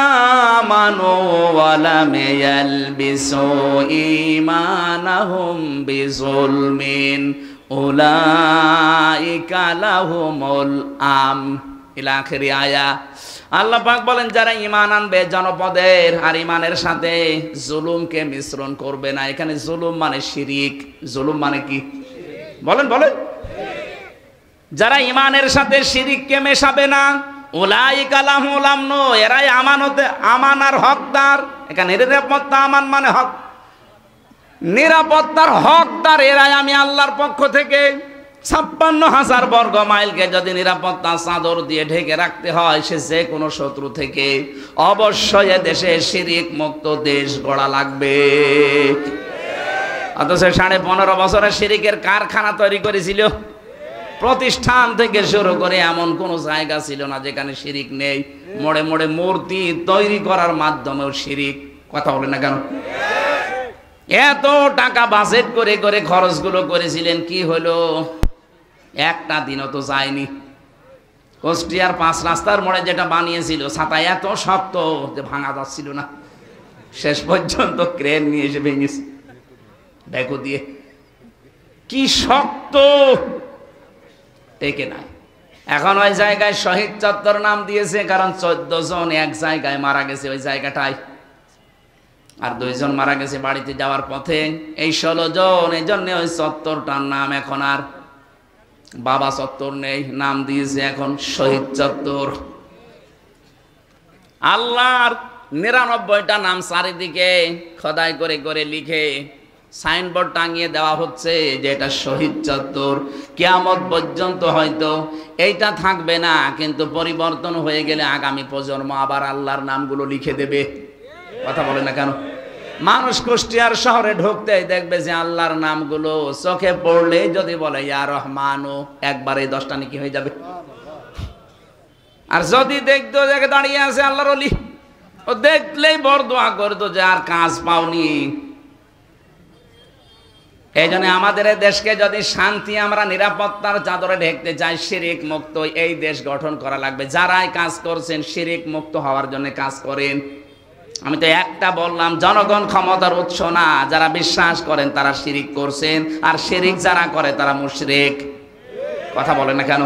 আমানু ওয়া লাম ইয়ালবিসু ঈমানাহুম বিযুলমিন উলাইকা লাহুমুল আমন ইলা আখির আয়া। আল্লাহ পাক বলেন, যারা ঈমান আনবে জনপদের, আর ঈমানের সাথে জুলুমকে মিশ্রণ করবে না। এখানে জুলুম মানে শিরিক। জুলুম মানে কি? বলেন বলেন। যারা ঈমানের সাথে শিরিককে মেশাবে না, উলাইকা লাহুমুল আমন, এরাই আমানতে, আমানার হকদার। এখানে নিরাপত্তা, আমান মানে হক, নিরাপত্তার হকদার এরাই আমি আল্লাহর পক্ষ থেকে। 56,000 বর্গ মাইলকে যদি নিরাপত্তা চাদর দিয়ে ঢেকে রাখতে হয়, সে যে কোনো শত্রু থেকে, অবশ্যই দেশে শিরিক মুক্ত দেশ গড়া লাগবে। অথচ 15.5 বছরে শিরিকের কারখানা তৈরি করেছিল। প্রতিষ্ঠান থেকে শুরু করে এমন কোনো জায়গা ছিল না যেখানে শিরিক নেই। মোড়ে মোড়ে মূর্তি তৈরি করার মাধ্যমেও শিরিক। কথা বলে না কেন? এত টাকা বাজেট করে করে খরচগুলো করেছিলেন, কি হলো? একটা দিনও তো যায়নি। কুষ্টিয়ার 5 রাস্তার মোড়ে যেটা বানিয়েছিল, ছাতা এত শক্ত যে ভাঙা যাচ্ছিল না। শেষ পর্যন্ত ক্রেন নিয়ে এসে ভেঙেছে ব্যাকো দিয়ে। কি শক্ত, টেকে নাই। এখন ওই জায়গায় শহীদ চত্বর নাম দিয়েছে, কারণ 14 জন এক জায়গায় মারা গেছে ওই জায়গাটায়, আর 2 জন মারা গেছে বাড়িতে যাওয়ার পথে। এই 16 জন। এই জন্য ওই চত্বরটার নাম এখন আর বাবা চত্বর নেই, নাম দিয়েছে এখন শহীদ চত্বর। আল্লাহর 99টা নাম চারিদিকে খোদাই করে করে লিখে সাইনবোর্ড টাঙিয়ে দেওয়া হচ্ছে যে এটা শহীদ চত্বর, কিয়ামত পর্যন্ত হয়তো এইটা থাকবে না, কিন্তু পরিবর্তন হয়ে গেলে আগামী প্রজন্ম আবার আল্লাহর নামগুলো লিখে দেবে। কথা বলে না কেন? মানুষ কুষ্টিয়ার শহরে ঢুকতেই দেখবে যে আল্লাহর নামগুলো চোখে পড়লে যদি বলে ইয়া রহমানও, একবারে 10টা নাকি হয়ে যাবে। আর যদি দেখতো যে দাঁড়িয়ে আছে আল্লাহর ওলি, ও দেখলেই বড় দোয়া করতো যে আর কাজ পাওনি। এই জন্য আমাদের দেশকে যদি শান্তি আমরা নিরাপত্তার চাদরে ঢেকতে চাই, শিরিক মুক্ত এই দেশ গঠন করা লাগবে। যারাই কাজ করছেন শিরিক মুক্ত হওয়ার জন্য কাজ করেন। আমি তো একটা বললাম, জনগণ ক্ষমতার উৎস না। যারা বিশ্বাস করেন তারা শিরিক করছেন, আর শিরিক যারা করে তারা মুশরিক। কথা বলে না কেন?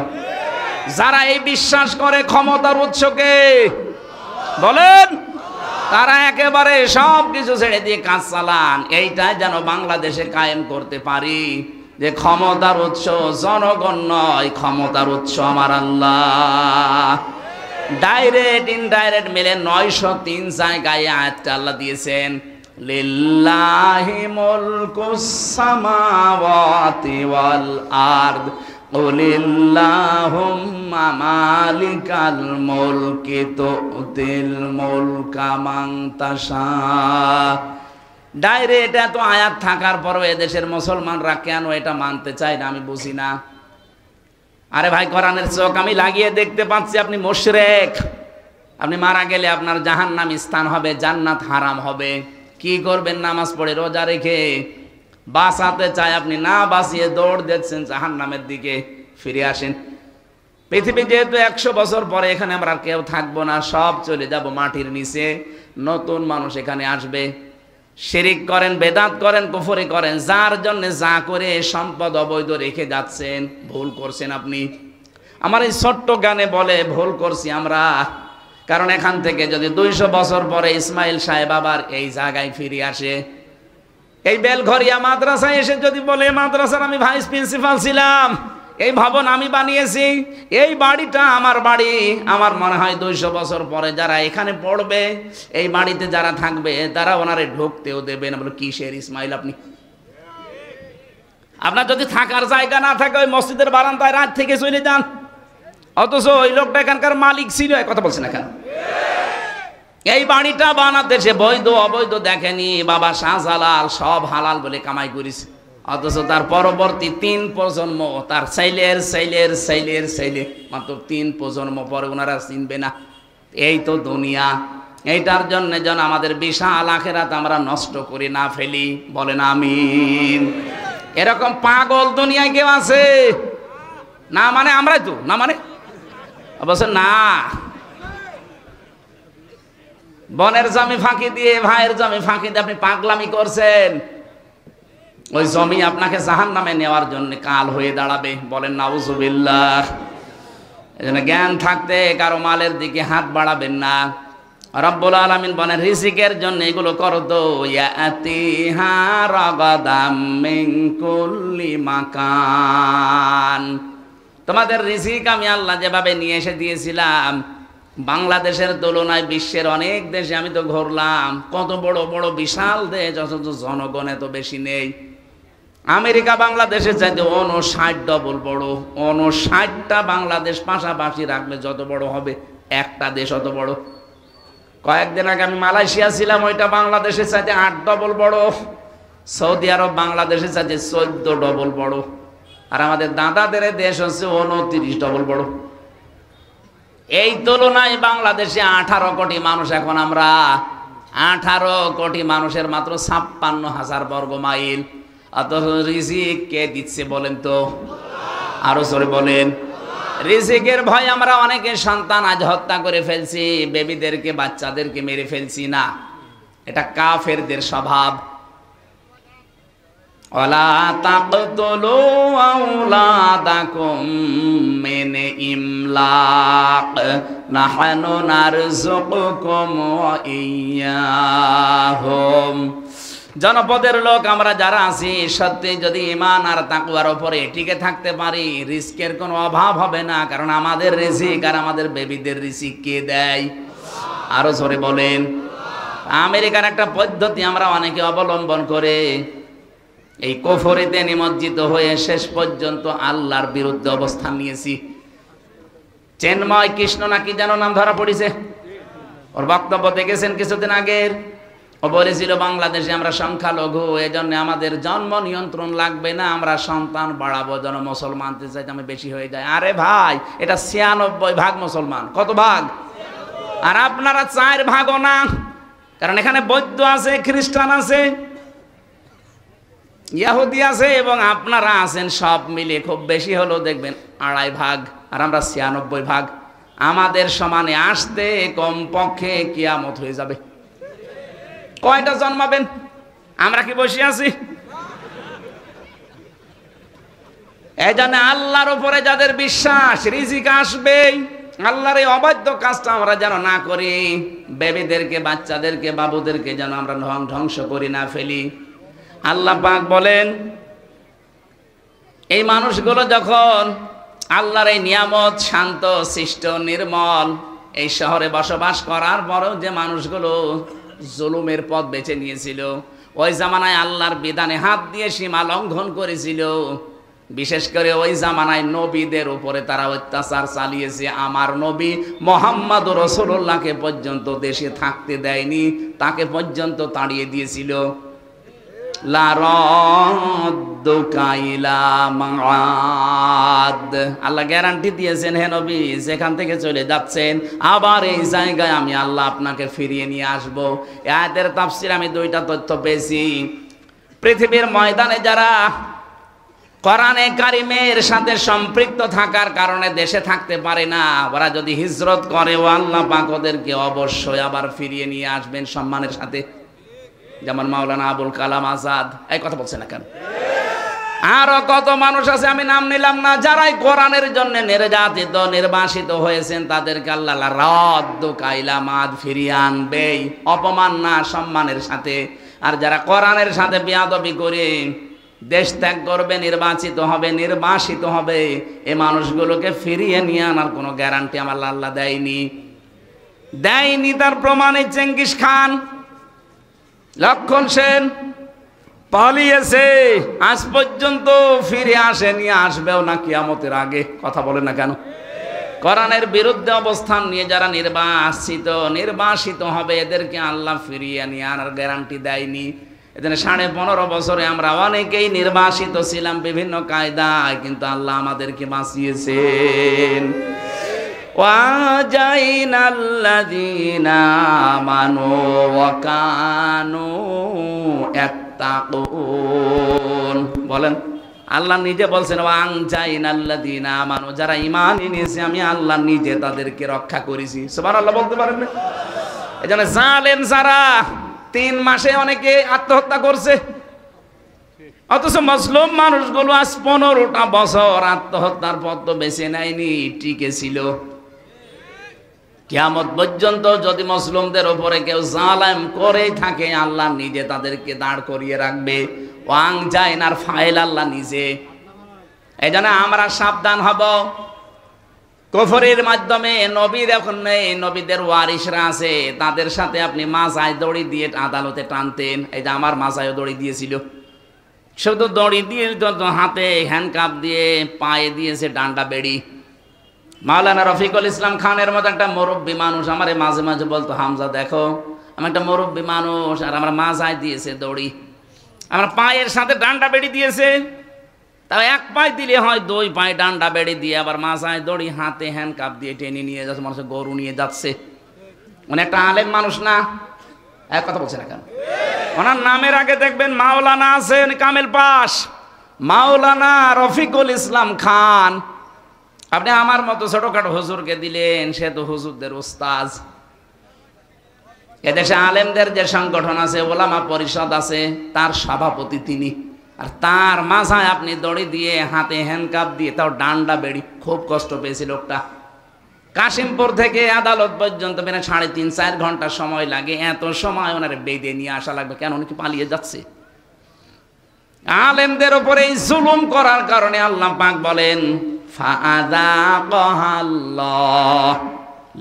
যারা এই বিশ্বাস করে ক্ষমতার উৎসকে বলেন, তারা একেবারে সব কিছু ছেড়ে দিয়ে কাজ চালান। এইটাই যেন বাংলাদেশে কায়েম করতে পারি যে ক্ষমতার উৎস জনগণ নয়, ক্ষমতার উৎস আমার আল্লাহ। ডাইরেক্ট ইনডাইরেক্ট মিলে 903 জায়গায় আয়াতটা আল্লাহ দিয়েছেন, লিল্লাহি মুলকুস সামাওয়াতি ওয়াল আরদ কুলিল্লাহুম্মা মালিকাল মুলকি তুতিল মুলকা মান তাশা। ডাইরেক্ট এত আয়াত থাকার পরও এদেশের মুসলমানরা কেন এটা মানতে চায় না আমি বুঝি না। আরে ভাই, কোরআনের চোখ আমি লাগিয়ে দেখতে পাচ্ছি আপনি মুশরিক। আপনি মারা গেলে আপনার জাহান্নামী স্থান হবে, জান্নাত হারাম হবে। কি করবেন? নামাজ পড়ে রোজা রেখে বাঁচাতে চায়, আপনি না বাঁচিয়ে দৌড় দিচ্ছেন জাহান্নামের দিকে। ফিরে আসেন। পৃথিবী যেহেতু 100 বছর পরে এখানে আমরা কেউ থাকবো না, সব চলে যাব মাটির নিচে, নতুন মানুষ এখানে আসবে। শিরিক করেন, বেদাত করেন, কুফরি করেন, যার জন্য যা করে সম্পদ অবৈধ রেখে যাচ্ছেন, ভুল করছেন আপনি। আমার এই ছোট্ট গানে বলে ভুল করছি আমরা, কারণ এখান থেকে যদি 200 বছর পরে ইসমাইল সাহেব আবার এই জায়গায় ফিরে আসে, এই বেলঘরিয়া মাদ্রাসায় এসে যদি বলে মাদ্রাসার আমি ভাইস প্রিন্সিপাল ছিলাম, এই ভবন আমি বানিয়েছি, এই বাড়িটা আমার বাড়ি, আমার মনে হয় 200 বছর পরে যারা এখানে পড়বে, এই বাড়িতে যারা থাকবে, তারা ওনারে ঢুকতেও দেবে না। বলে কিসের ইসমাইল আপনি? আপনার যদি থাকার জায়গা না থাকে ওই মসজিদের বারান্দায় রাত থেকে চলে যান, অথচ ওই লোকটা এখানকার মালিক ছিল। কথা বলছে না কেন? এই বাড়িটা বানাতে সে বৈধ অবৈধ দেখেনি, বাবা শাহজালাল সব হালাল বলে কামাই করেছে, অথচ তার পরবর্তী 3 প্রজন্ম, তার ছেলের ছেলের ছেলের ছেলে, মাত্র 3 প্রজন্ম পরে ওনারা চিনবে না। এই তো দুনিয়া। এইটার জন্য যেন আমাদের বিশাল আখিরাত আমরা নষ্ট করে না ফেলি। বলেন আমিন। এরকম পাগল দুনিয়ায় কেউ আছে না? মানে আমরাই তো না, মানে অবশ্য না। বোনের জমি ফাঁকি দিয়ে, ভাইয়ের জমি ফাঁকি দিয়ে আপনি পাগলামি করছেন। ওই জমি আপনাকে জাহান্নামে নেওয়ার জন্য কাল হয়ে দাঁড়াবে। বলেন নাউজুবিল্লাহ। এজন্য জ্ঞান থাকতে কারো মালের দিকে হাত বাড়াবেন না। রব্বুল আলামিন বলেন রিজিকের জন্য এগুলো করো তো, ইয়াতিহা রাগাদাম মিন কুল্লি মাকান। তোমাদের রিজিক আমি আল্লাহ যেভাবে নিয়ে এসে দিয়েছিলাম, বাংলাদেশের তুলনায় বিশ্বের অনেক দেশে আমি তো ঘুরলাম, কত বড় বড় বিশাল দেশ, অথচ জনগণ এত বেশি নেই। আমেরিকা বাংলাদেশের চাইতে 59 ডবল বড়। 59টা বাংলাদেশ পাশাপাশি রাখলে যত বড় হবে একটা দেশ অত বড়। কয়েকদিন আগে আমি মালয়েশিয়া ছিলাম, ওইটা বাংলাদেশের চাইতে 8 ডবল বড়। সৌদি আরব বাংলাদেশের চাইতে 14 ডবল বড়। আর আমাদের দাদাদের দেশ হচ্ছে 29 ডবল বড়। এই তুলনায় বাংলাদেশে 18 কোটি মানুষ। এখন আমরা 18 কোটি মানুষের মাত্র 56,000 বর্গ মাইল। অথচ রিজিক কে দিচ্ছে বলেন তো? আরো জোরে বলেন। রিজিকের ভয় আমরা অনেকে সন্তান আজ হত্যা করে ফেলছি, বেবিদেরকে, বাচ্চাদেরকে মেরে ফেলছি না। এটা কাফেরদের স্বভাব। ওয়ালা তাকতুলু আওলাদাকুম মিন ইমলাক নাহনু নারযুকুকুম ওয়া ইয়্যাহুম। জনপদের লোক আমরা যারা আছি, সত্যি যদি ঈমান আর তাকওয়ার উপরে টিকে থাকতে পারি, রিজিকের কোনো অভাব হবে না। কারণ আমাদের রিজিক আর আমাদের বেবিদের রিজিক কে দেয়? আরো জোরে বলেন। আমেরিকার একটা পদ্ধতি আমরা অনেকে অবলম্বন করে, এই কুফরিতে নিমজ্জিত হয়ে শেষ পর্যন্ত আল্লাহর বিরুদ্ধে অবস্থান নিয়েছি। চেন্ময় কৃষ্ণ নাকি যেন নাম ধরা পড়েছে, ওর বক্তব্য দেখেছেন কিছুদিন আগের। ও বলেছিল বাংলাদেশে আমরা সংখ্যালঘু, এজন্য আমাদের জন্ম নিয়ন্ত্রণ লাগবে না, আমরা সন্তান বাড়াবো যেন মুসলমানদের চাইতে আমি বেশি হয়ে যায়। আরে ভাই, এটা 96% মুসলমান। কত ভাগ? আর আপনারা 4 ভাগও না, কারণ এখানে বৌদ্ধ আছে, খ্রিস্টান আছে, ইহুদি আছে এবং আপনারা আছেন, সব মিলে খুব বেশি হলেও দেখবেন 2.5 ভাগ, আর আমরা 96 ভাগ। আমাদের সমানে আসতে কমপক্ষে কিয়ামত হয়ে যাবে। কয়টা জন্মাবেন? আমরা কি বসে আছি? এই জন্য আল্লাহর উপরে যাদের বিশ্বাস, রিজিক আসবেই। আল্লাহর এই অবাধ্য কাজটা আমরা যেন না করি, বেবিদেরকে, বাচ্চাদেরকে, বাবুদেরকে যেন আমরা ধ্বংস করি না ফেলি। আল্লাহ পাক বলেন, এই মানুষগুলো যখন আল্লাহর এই নিয়ামত, শান্ত, শিষ্ট, নির্মল এই শহরে বসবাস করার পরেও যে মানুষগুলো জুলুমের পথ বেছে নিয়েছিল, ওই জামানায় আল্লাহর বিধানে হাত দিয়ে সীমা লঙ্ঘন করেছিল, বিশেষ করে ওই জামানায় নবীদের উপরে তারা অত্যাচার চালিয়েছে। আমার নবী মুহাম্মদ রাসূলুল্লাহকে পর্যন্ত দেশে থাকতে দেয়নি, তাকে পর্যন্ত তাড়িয়ে দিয়েছিল। আল্লাহ গ্যারান্টি দিয়েছেন, হে নবী, যেখান থেকে চলে যাচ্ছেন আবার এই জায়গায় আমি আল্লাহ আপনাকে ফিরিয়ে নিয়ে আসব। এই আয়াতের তাফসীর আমি 2টা তথ্য পেয়েছি। পৃথিবীর ময়দানে যারা কোরআনে কারিমের সাথে সম্পৃক্ত থাকার কারণে দেশে থাকতে পারে না, ওরা যদি হিজরত করে, ও আল্লাহ পাক ওদেরকে অবশ্যই আবার ফিরিয়ে নিয়ে আসবেন সম্মানের সাথে। যেমন মাওলানা আবুল কালাম আজাদ, এই কথা বলছে না কেন? আরো কত মানুষ আছে, আমি নাম নিলাম না, যারাই কোরআনের জন্য নির্যাতিত, নির্বাসিত হয়েছেন, তাদেরকে আল্লাহ রাদ্দু কাইলা মাদ ফিরিয়ে আনবেই, অপমান না, সম্মানের সাথে। আর যারা কোরআনের সাথে বেয়াদবি করে দেশ ত্যাগ করবে, নির্বাচিত হবে, নির্বাসিত হবে, এই মানুষগুলোকে ফিরিয়ে নিয়ে আনার কোনো গ্যারান্টি আমার আল্লাহ দেয়নি। তার প্রমাণে চেঙ্গিস খান, লক্ষণ সেন পালিয়েছে, আজ পর্যন্ত ফিরে আসেনি, আসবেও না কিয়ামতের আগে। কথা বলে না কেন? কোরআনের বিরুদ্ধে অবস্থান নিয়ে যারা নির্বাসিত হবে, এদেরকে আল্লাহ ফিরিয়ে নিয়ে আনার গ্যারান্টি দেয়নি। এখানে 15.5 বছরে আমরা অনেকেই নির্বাসিত ছিলাম বিভিন্ন কায়দায়, কিন্তু আল্লাহ আমাদেরকে বাঁচিয়েছেন। ওয়াজাইনাল্লাযীনা আমানু ওয়া কানু ইয়াত্তাকুন। বলেন, আল্লাহ নিজে বলছেন, ওয়াজাইনাল্লাযীনা আমানু, যারা ঈমান এনেছে আমি আল্লাহ নিজে তাদেরকে রক্ষা করেছি। সুবহানাল্লাহ বলতে পারেন না? এজন্য জালেম যারা 3 মাসে অনেকে আত্মহত্যা করছে, অথচ মুসলিম মানুষগুলো আজ 15টা বছর আত্মহত্যার পথ তো বেছে নেয়নি, টিকে ছিল। কিয়ামত পর্যন্ত যদি মুসলিমদের উপরে কেউ জালেম করেই থাকে, আল্লাহ নিজে তাদেরকে দাঁড় করিয়ে রাখবে। ওয়াং জাইনার ফাইল আল্লাহ নিজে। এই জন্য আমরা সাবধান হব। কুফরের মাধ্যমে নবীর এখন নেই, নবীদের ওয়ারিসরা আছে, তাদের সাথে আপনি মাজায় দড়ি দিয়ে আদালতে টানতেন। এই যে আমার মাজায় দড়ি দিয়েছিল, শুধু দড়ি দিয়ে, হাতে হ্যান্ডকাপ দিয়ে, পায়ে দিয়েছে ডান্ডা বেড়ি। মাওলানা রফিকুল ইসলাম খানের মতো একটা মুরব্বী মানুষ আমার মাঝে মাঝে বলতো, হামজা দেখো, আমি একটা মুরব্বী মানুষ, আর আমার মাজায় দিয়েছে দড়ি, আমার পায়ের সাথে ডান্ডা বেড়ি দিয়েছে। তাও 1 পায়ে দিলে হয়, 2 পায়ে ডান্ডা বেড়ে দিয়ে আবার মাথায় দড়ি, হাতে হ্যান্ডকাপ দিয়ে টেনে নিয়ে যাচ্ছে, মানুষ গরু নিয়ে যাচ্ছে। মানে একটা আলেম মানুষ না? এক কথা বলছে না কেন? ওনার নামের আগে দেখবেন মাওলানা আছেন, কামেল পাশ, মাওলানা রফিকুল ইসলাম খান। আপনি আমার মতো ছোটখাটো হুজুরকে দিলেন, সে তো হুজুরদের উস্তাজ। এদেশে আলেমদের যে সংগঠন আছে, ওলামা পরিষদ আছে, তার সভাপতি তিনি। আর তার মাথায় আপনি দড়ি দিয়ে, হাতে হ্যান্ডকাপ দিয়ে, তাও ডান্ডা বেড়ি, খুব কষ্ট পেয়েছে লোকটা। কাশিমপুর থেকে আদালত পর্যন্ত বেনা 3.5-4 ঘন্টা সময় লাগে। এত সময় ওনারে বেঁধে নিয়ে আসা লাগবে কেন? উনি কি পালিয়ে যাচ্ছে? আলেমদের উপরে এই জুলুম করার কারণে আল্লাহ পাক বলেন, ফাআযাকাল্লাহ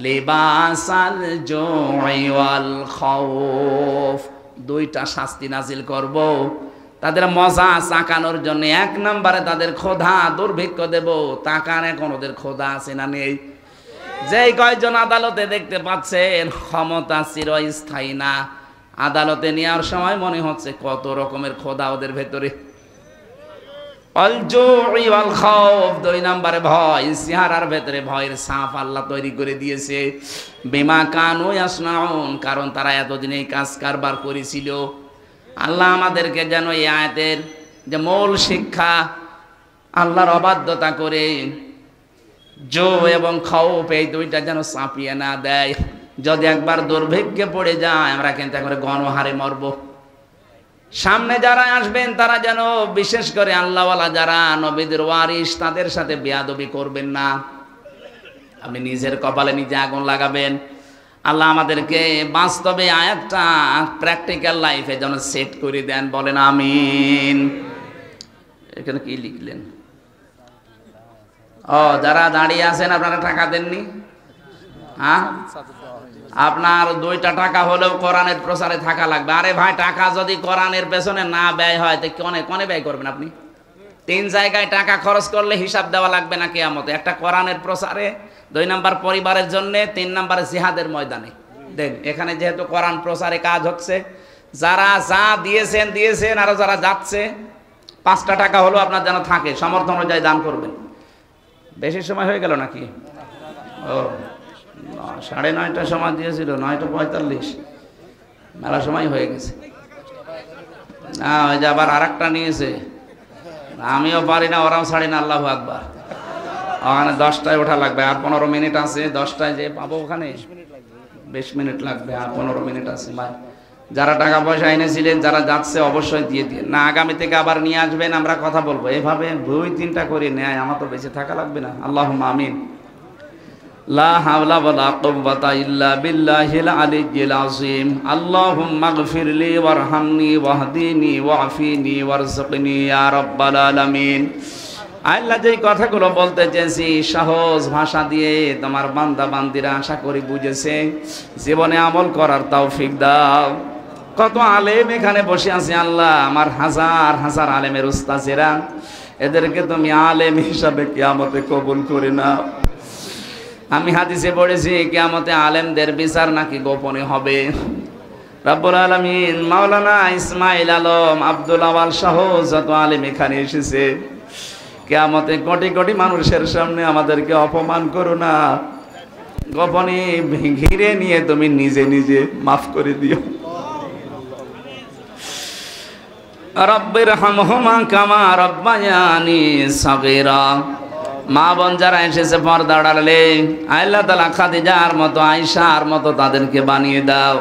লিবাসাল জুই ওয়াল খাউফ, 2টা শাস্তি নাজিল করব তাদের মজা চাকানোর জন্য। এক নম্বরে তাদের ক্ষুধা দুর্ভিক্ষ দেব, তাকান এখন ওদের ক্ষুধা আছে না নেই। যেই কয়জন আদালতে দেখতে পাচ্ছেন ক্ষমতা চিরস্থায়ী না, আদালতে নেওয়ার সময় মনে হচ্ছে কত রকমের ক্ষুধা ওদের ভেতরে। দুই নম্বরে ভয়, চেহারার ভেতরে ভয়ের ছাপ আল্লাহ তৈরি করে দিয়েছে। বিমা কানু ইয়াসনাউন, কারণ তারা এতদিন এই কাজ কারবার করেছিল। আল্লাহ আমাদেরকে যেন এই আয়াতের যে মূল শিক্ষা, আল্লাহর অবাধ্যতা করে জো এবং খৌফ এই দুইটা যেন চাপিয়ে না দেয়। যদি একবার দুর্ভিক্ষে পড়ে যায় আমরা কিন্তু একবারে গণহারে মরব। সামনে যারা আসবেন তারা যেন বিশেষ করে আল্লাহওয়ালা যারা নবীদের ওয়ারিস তাদের সাথে বেয়াদবি করবেন না। আপনি নিজের কপালে নিজে আগুন লাগাবেন। আল্লাহ আমাদেরকে বাস্তবে আয়াতটা প্র্যাকটিক্যাল লাইফে যেন সেট করে দেন, বলেন আমিন। এখানে কি লিখলেন? ও যারা দাঁড়িয়ে আছেন আপনারা টাকা দেননি? হ্যাঁ, আপনার 2টা টাকা হলেও কোরআনের প্রচারে থাকা লাগবে। আরে ভাই, টাকা যদি কোরআনের পেছনে না ব্যয় হয় তো কোনে ব্যয় করবেন আপনি? 3 জায়গায় টাকা খরচ করলে হিসাব দেওয়া লাগবে না কিয়ামতে। একটা কোরআনের প্রচারে, 2 নাম্বার পরিবারের জন্য, 3 নাম্বার জিহাদের ময়দানে দেন। এখানে যেহেতু কোরআন প্রচারে কাজ হচ্ছে, যারা যা দিয়েছেন আরো যারা যাচ্ছে 5টা টাকা হলেও আপনার যেন থাকে, সামর্থ্য অনুযায়ী দান করবেন। বেশি সময় হয়ে গেল নাকি? ও 9:30টার সময় দিয়েছিল, 9:45, মেলা সময় হয়ে গেছে। না ওই যে আবার আরেকটা নিয়েছে, আমিও পারি না, ওরাও ছাড়ি না। আল্লাহু আকবার। ওখানে 10টায় ওঠা লাগবে, আর 15 মিনিট আছে। 10টায় যে পাবো ওখানে 20 মিনিট লাগবে, আর 15 মিনিট আছে। ভাই যারা টাকা পয়সা এনেছিলেন, যারা যাচ্ছে অবশ্যই দিয়ে না, আগামী থেকে আবার নিয়ে আসবেন, আমরা কথা বলবো। এভাবে 2-3টা করে নেয়, আমার তো বেঁচে থাকা লাগবে না। আল্লাহুম্মা আমিন। লা হাওলা ওয়ালা কুওয়াতা ইল্লা বিল্লাহিল আলিয়্যিল আযীম। আল্লাহুম্মা গফিরলি ওয়ারহামনি ওয়াহদিনি ওয়াফিনি ওয়ারযুকনি ইয়া রাব্বাল আলামিন। আল্লাহ যেই কথাগুলো বলতে চেয়েছি সহজ ভাষা দিয়ে তোমার বান্দা বান্দিরা আশা করি বুঝেছে, জীবনে আমল করার তৌফিক দাও। কত আলেম এখানে বসে আছে আল্লাহ, আমার হাজার হাজার আলেমের উস্তাদেরা, এদেরকে তুমি আলেম হিসাবে কিয়ামতে কবুল করে নাও। আমি হাদিসে পড়েছি কিয়ামতে আলেমদের বিচার নাকি গোপনে হবে। রব্বুল আলামিন মাওলানা ইসমাইল আলম, আব্দুল আওয়াল সহ যত আলেম এখানে এসেছে, কিয়ামতে কোটি কোটি মানুষের সামনে আমাদেরকে অপমান করো না, গোপনে ঘিরে নিয়ে তুমি নিজে নিজে মাফ করে দিও। রব্বির হামহুমা কামা রব্বায়ানি সাগীরা। মা বোন যারা এসেছে পর্দার আড়ালে, আল্লাহ তাআলা খাদিজার মতো, আয়েশার মতো তাদেরকে বানিয়ে দাও।